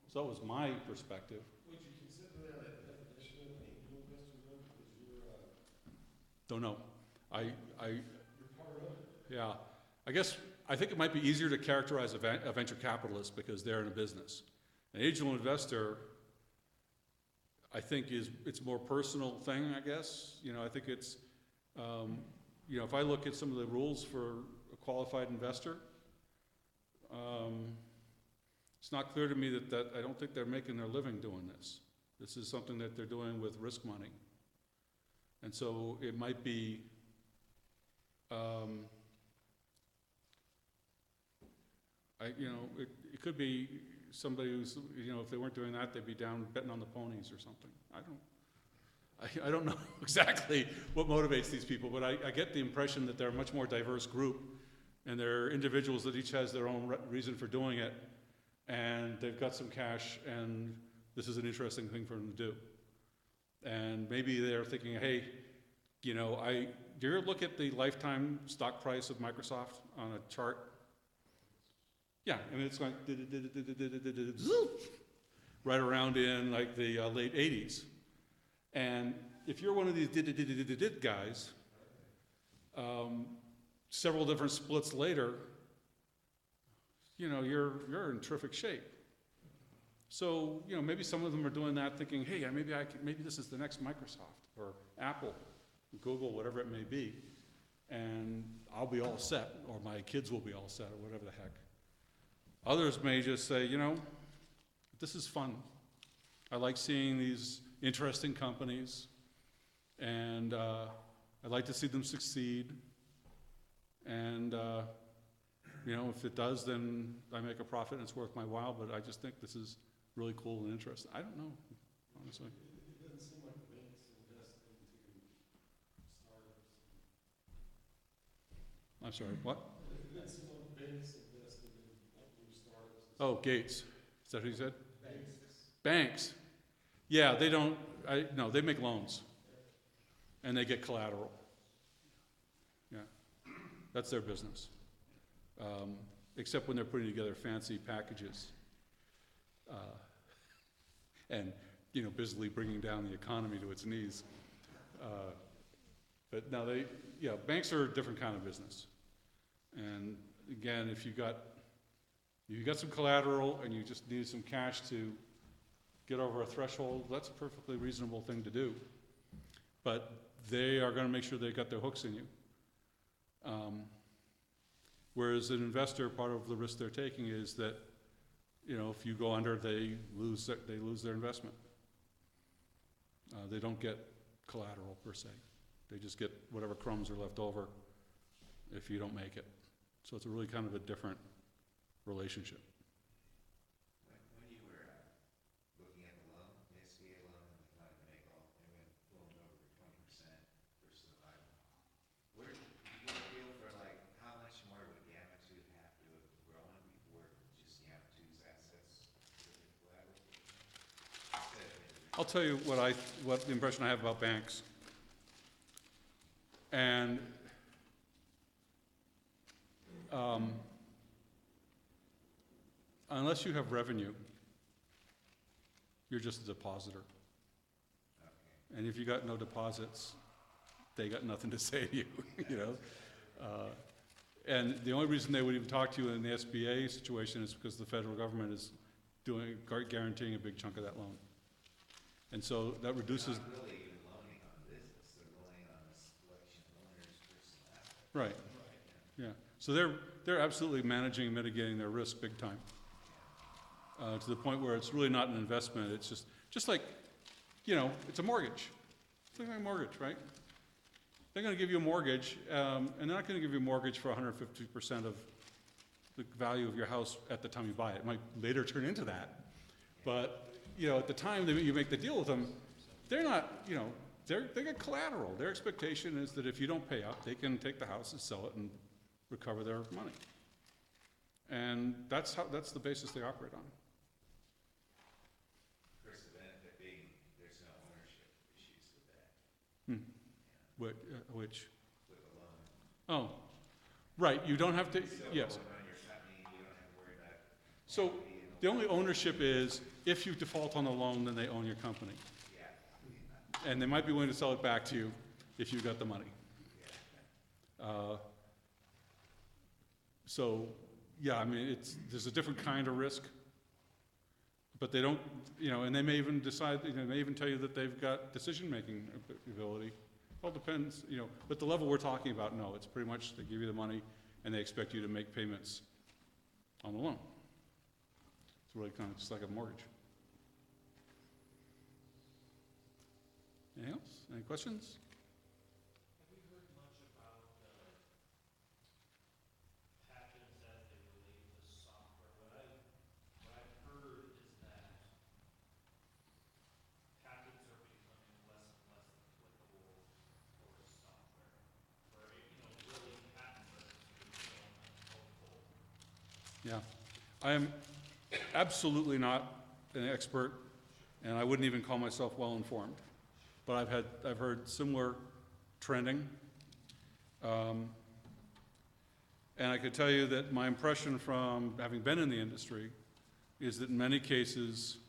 So that was my perspective. Would you consider that a definition of an angel investor though, because you're, Don't know. you're part of it? Yeah, I think it might be easier to characterize a venture capitalist because they're in a business. An angel investor, I think it's a more personal thing, I guess. You know, I think it's, you know, if I look at some of the rules for a qualified investor, it's not clear to me that I don't think they're making their living doing this. This is something that they're doing with risk money. And so it might be, it could be somebody who's, you know, if they weren't doing that, they'd be down betting on the ponies or something. I don't know exactly what motivates these people, but I get the impression that they're a much more diverse group, and they're individuals that each has their own reason for doing it, and they've got some cash, and this is an interesting thing for them to do. And maybe they're thinking, hey, you know, do you ever look at the lifetime stock price of Microsoft on a chart? Yeah, I mean, it's like right around in like the late 80s. And if you're one of these guys, several different splits later, you know, you're in terrific shape. So, you know, maybe some of them are doing that thinking, hey, maybe this is the next Microsoft or Apple, Google, whatever it may be, and I'll be all set, or my kids will be all set, or whatever the heck. Others may just say, you know, this is fun. I like seeing these interesting companies, and I'd like to see them succeed. And, you know, if it does, then I make a profit and it's worth my while, but I just think this is really cool and interesting. I don't know, honestly. It doesn't seem like banks invest into startups. I'm sorry, what? It doesn't seem like banks invest in new startups. Oh, Gates. Is that what you said? Banks. Banks. Yeah, they don't, no, they make loans. And they get collateral. Yeah, that's their business. Except when they're putting together fancy packages. And, you know, busily bringing down the economy to its knees. But no, banks are a different kind of business. And again, if you got some collateral and you just need some cash to get over a threshold, that's a perfectly reasonable thing to do. But they are gonna make sure they got their hooks in you. Whereas an investor, part of the risk they're taking is that, you know, if you go under, they lose their investment. They don't get collateral per se. They just get whatever crumbs are left over if you don't make it. So it's a really kind of a different relationship. When you were looking at the loan, the SBA loan, and they wanted to make they went loaned over 20% versus the 5. Where did you get a feel for like how much more would Gamma 2 have to have grown before just Gamma 2's assets would have collateral? I'll tell you what the impression I have about banks. And unless you have revenue, you're just a depositor. And if you got no deposits, they got nothing to say to you, you know? And the only reason they would even talk to you in the SBA situation is because the federal government is guaranteeing a big chunk of that loan. And so that reduces, They're not really even loaning on business, they're loaning on the selection of owners versus assets. right, yeah. So they're absolutely managing and mitigating their risk big time. To the point where it's really not an investment, it's just like, you know, it's a mortgage. It's like a mortgage, right? They're gonna give you a mortgage, and they're not gonna give you a mortgage for 150% of the value of your house at the time you buy it. It might later turn into that. But, you know, at the time that you make the deal with them, they're not, you know, they got collateral. Their expectation is that if you don't pay up, they can take the house and sell it and recover their money. And that's the basis they operate on. Of course, the benefit being, there's no ownership issues with that, Hmm. Which, with a loan. oh, right, you don't have to, You still yes. own on your company, you don't have to worry about So equity and all the only ownership is if you default on the loan, then they own your company. Yeah. And they might be willing to sell it back to you if you got the money. So, yeah, I mean, there's a different kind of risk. But they don't, you know, and they may even decide, you know, they may even tell you that they've got decision-making ability. All depends, you know, but the level we're talking about, no, it's pretty much they give you the money and they expect you to make payments on the loan. It's really kind of just like a mortgage. Anything else? Any questions? Have we heard much about patents as they relate to software? What I've heard is that patents are becoming less and less applicable for software. Or, you know, really patents are considered unhelpful. Yeah. I am absolutely not an expert, and I wouldn't even call myself well-informed. But I've heard similar trending. And I could tell you that my impression from having been in the industry is that in many cases,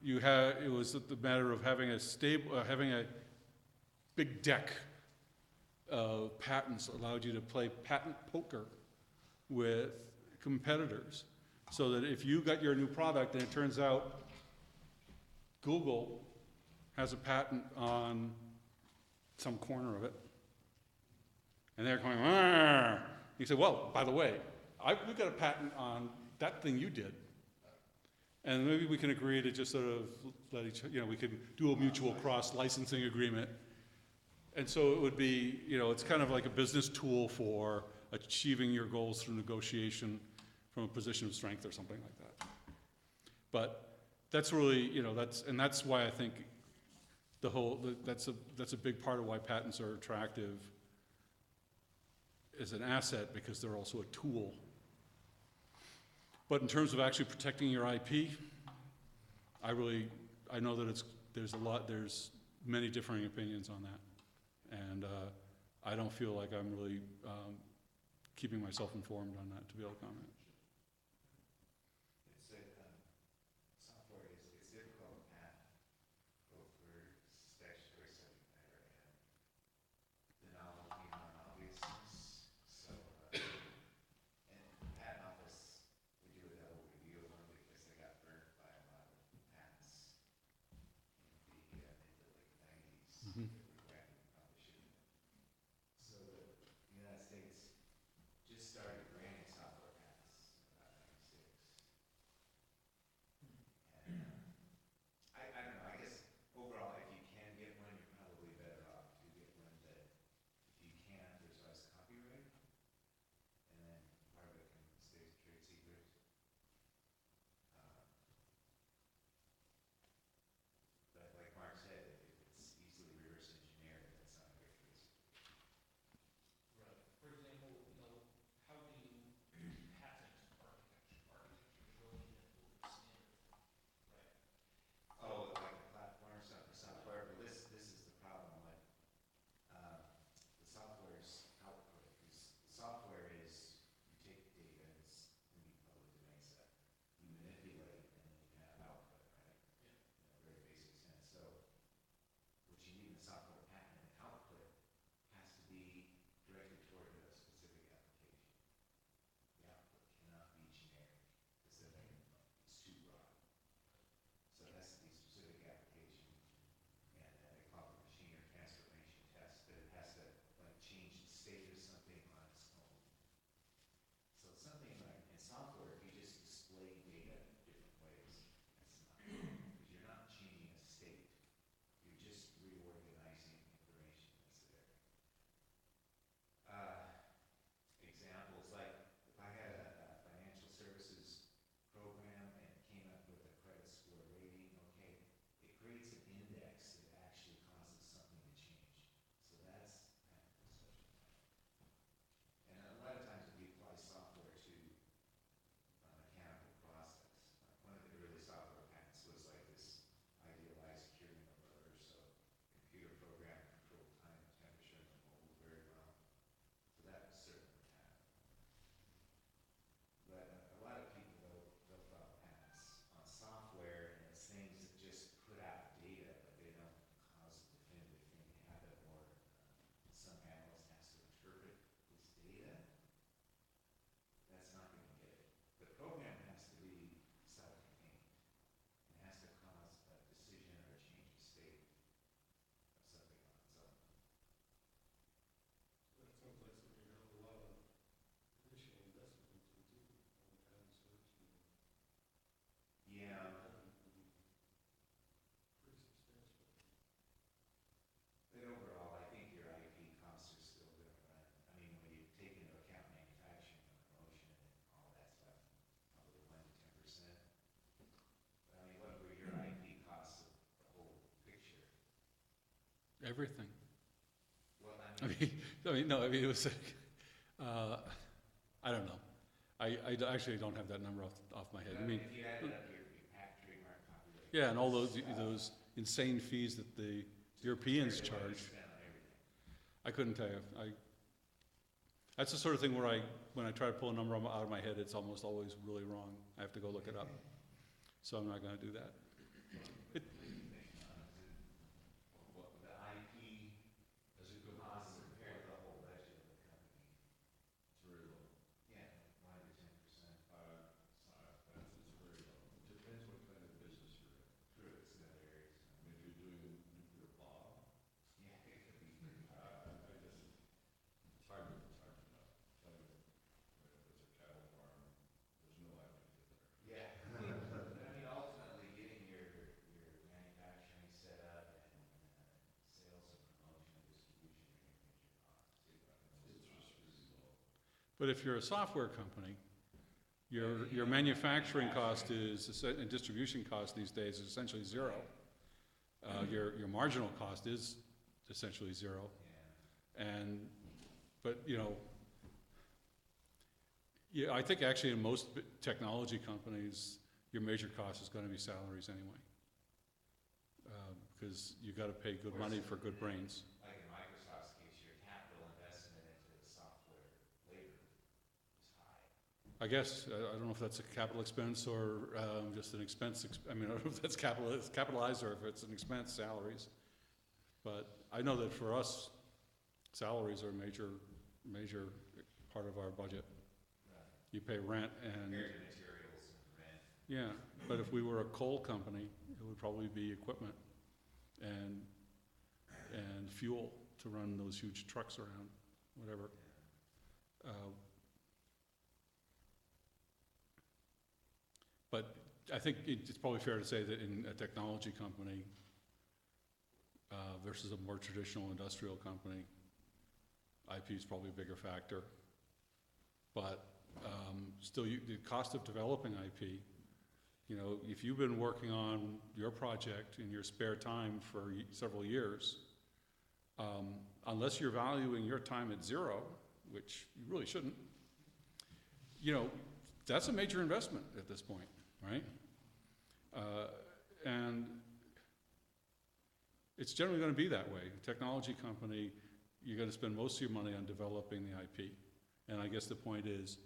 it was the matter of having a big deck of patents that allowed you to play patent poker with competitors. So that if you got your new product and it turns out Google has a patent on some corner of it, and they're going, "Arr!" You say, well, by the way, we've got a patent on that thing you did. And maybe we can agree to just sort of we can do a mutual cross-licensing agreement. And so it would be, you know, it's kind of like a business tool for achieving your goals through negotiation from a position of strength or something like that. But that's really, you know, that's why I think that's a big part of why patents are attractive as an asset, because they're also a tool. But in terms of actually protecting your IP, I know that there's many differing opinions on that. And I don't feel like I'm really keeping myself informed on that to be able to comment. Software it's difficult to patent, both for statutory subject matter and the novelty and non-obviousness. So, and the patent office, we do a double review of them because they got burnt by a lot of patents in the mid to late 90s Mhm. that were granted and probably shouldn't have. So the United States just started granting software patents everything. Well, I mean, no, I mean, it was like, I don't know. I actually don't have that number off my head. I mean, if you added up your trademark copyright. yeah, and all those insane fees that the Europeans compared to what you charge. spent on everything. I couldn't tell you. That's the sort of thing where when I try to pull a number out of my head, it's almost always really wrong. I have to go look it up. So I'm not gonna do that. What the IP As it goes cost on, compared to the whole budget of the company? it's very low. Yeah, 1 to 10%. It's very low. It depends what kind of business you're in. True, it's in other areas. I mean, if you're doing nuclear power, Yeah, it could be. it's hard to know. Tell you, if it's a cattle farm, there's no IP there. Yeah. But I mean, ultimately, getting your manufacturing set up and sales and promotion and distribution are your major costs. It's just really low. But if you're a software company, your manufacturing cost and distribution cost these days is essentially zero. Your marginal cost is essentially zero. Yeah. But yeah, I think actually in most technology companies, your major cost is going to be salaries anyway, because you got to pay good money for good brains. Like in Microsoft's case, your capital investment into the software labor is high. I guess I don't know if that's a capital expense or just an expense. I mean, I don't know if that's capitalized or if it's an expense, salaries. But I know that for us, salaries are a major part of our budget. You pay rent and Compared to materials and rent. yeah. But if we were a coal company, it would probably be equipment and fuel to run those huge trucks around, whatever. But I think it's probably fair to say that in a technology company versus a more traditional industrial company, IP is probably a bigger factor. But still, the cost of developing IP, if you've been working on your project in your spare time for several years, unless you're valuing your time at zero, which you really shouldn't, that's a major investment at this point, right? And it's generally going to be that way. A technology company, you're going to spend most of your money on developing the IP. And I guess the point is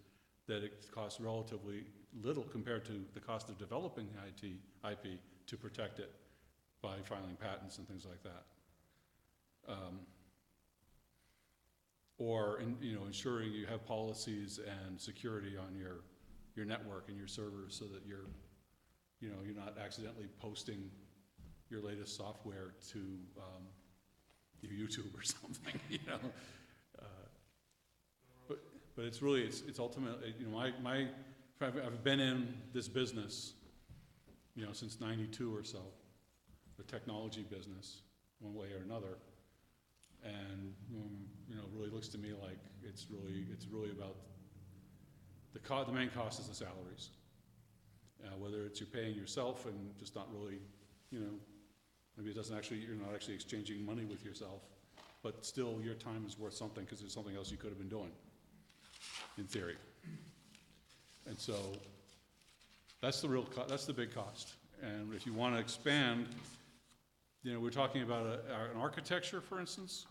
that it costs relatively little compared to the cost of developing the IP to protect it by filing patents and things like that. Or ensuring you have policies and security on your network and your servers so that you're not accidentally posting your latest software to your YouTube or something, But it's really, it's ultimately, I've been in this business, since '92 or so, the technology business, one way or another. And, it really looks to me like it's really about the main cost is the salaries. Whether it's you're paying yourself and just not really, maybe you're not actually exchanging money with yourself, but still your time is worth something because there's something else you could have been doing, in theory. And so that's the big cost. And if you want to expand, we're talking about an architecture, for instance.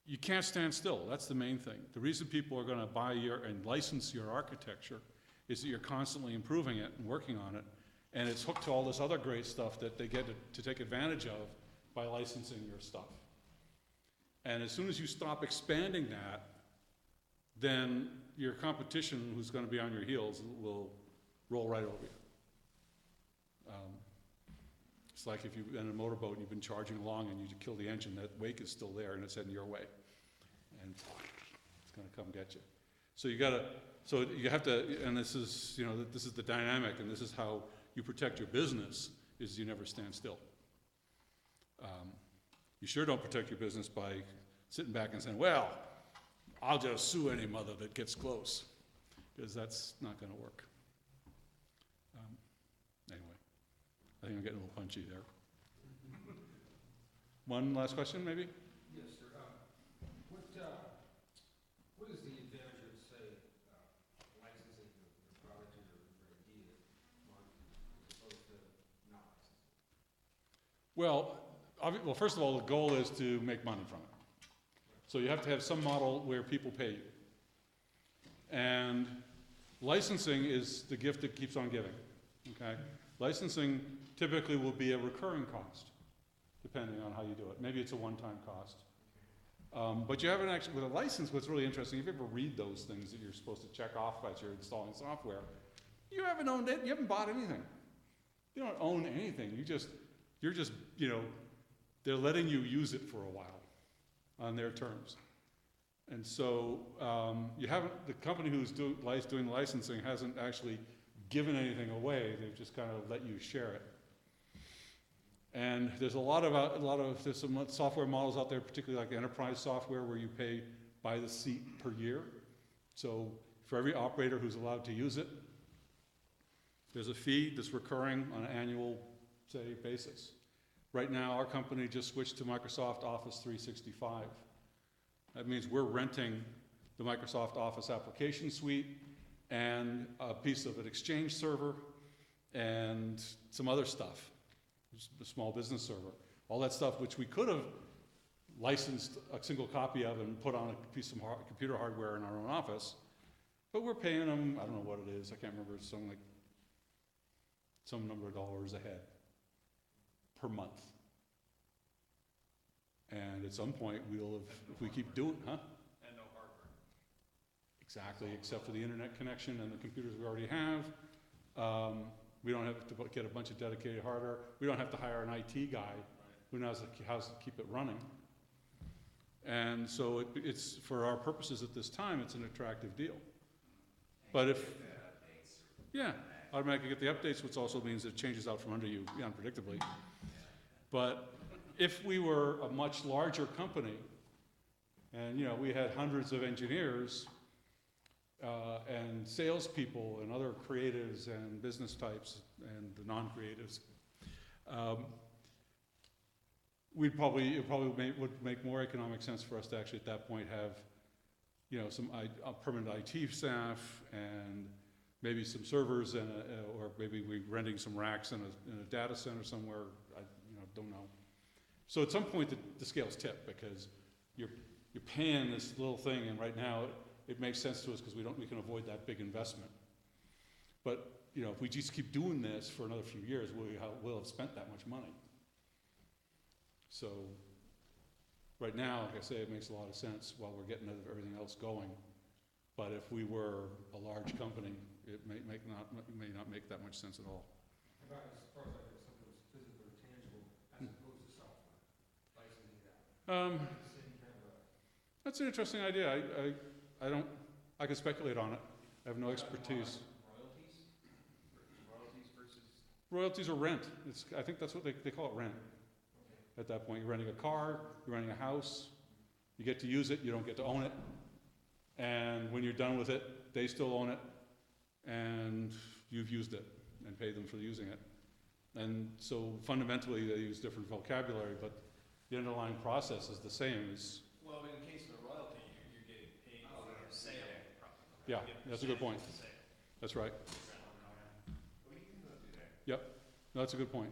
You can't stand still. That's the main thing. The reason people are going to buy and license your architecture is that you're constantly improving it and working on it, and it's hooked to all this other great stuff that they get to take advantage of by licensing your stuff. And as soon as you stop expanding that, then your competition, who's going to be on your heels, will roll right over you. It's like if you're in a motorboat and you've been charging along and you kill the engine, that wake is still there and it's heading your way. And it's going to come get you. So you have to, and this is the dynamic, and this is how you protect your business, is you never stand still. You sure don't protect your business by sitting back and saying, well, I'll just sue any mother that gets close, because that's not going to work. Anyway, I think I'm getting a little punchy there. One last question, maybe? Yes, sir. What is the advantage of, say, licensing your product or your idea marketing as opposed to not licensing? Well, first of all, the goal is to make money from it. So you have to have some model where people pay you. And licensing is the gift that keeps on giving, okay? Licensing typically will be a recurring cost, depending on how you do it. Maybe it's a one-time cost. But you haven't actually, with a license, what's really interesting, if you ever read those things that you're supposed to check off as you're installing software, you haven't owned it, you haven't bought anything. You don't own anything, you're just, they're letting you use it for a while on their terms. And so the company who's doing the licensing hasn't actually given anything away, they've just kind of let you share it. And there's there's some software models out there, particularly like enterprise software, where you pay by the seat per year. So for every operator who's allowed to use it, there's a fee that's recurring on an annual, say, basis. Right now, our company just switched to Microsoft Office 365. That means we're renting the Microsoft Office application suite and a piece of an Exchange server and some other stuff, a small business server. All that stuff which we could have licensed a single copy of and put on a piece of computer hardware in our own office, but we're paying them, I don't know what it is, I can't remember, it's something like some number of dollars a head per month. And at some point, if we keep doing, And no hardware. Exactly, except for the internet connection and the computers we already have. We don't have to get a bunch of dedicated hardware. We don't have to hire an IT guy who knows how to keep it running. And so it's, for our purposes at this time, it's an attractive deal. But if, yeah, automatically get the updates, which also means it changes out from under you unpredictably. But if we were a much larger company, and we had hundreds of engineers and salespeople and other creatives and business types and the non-creatives, it probably would make more economic sense for us to actually at that point have some permanent IT staff and maybe some servers or maybe we're renting some racks in a data center somewhere. I don't know. So at some point the scales tip because you're paying this little thing, and right now it makes sense to us because we can avoid that big investment. But if we just keep doing this for another few years, we'll have spent that much money. So right now, like I say, it makes a lot of sense while we're getting everything else going. But if we were a large company, it may not make that much sense at all. About as far as I know, something that's physical or tangible as opposed to software, licensing that. Same kind of That's an interesting idea. I can speculate on it. I have no expertise. Royalties? Royalties versus? Royalties or rent. I think that's what they call it, rent. At that point, you're renting a car, you're renting a house, you get to use it, you don't get to own it. And when you're done with it, they still own it, and you've used it and paid them for using it. And so fundamentally, they use different vocabulary, but the underlying process is the same. Well, in the case of a royalty, you're getting paid for the sale of the property. Yeah, that's a good point. That's right. Well, you can go do that. Yep, no, that's a good point.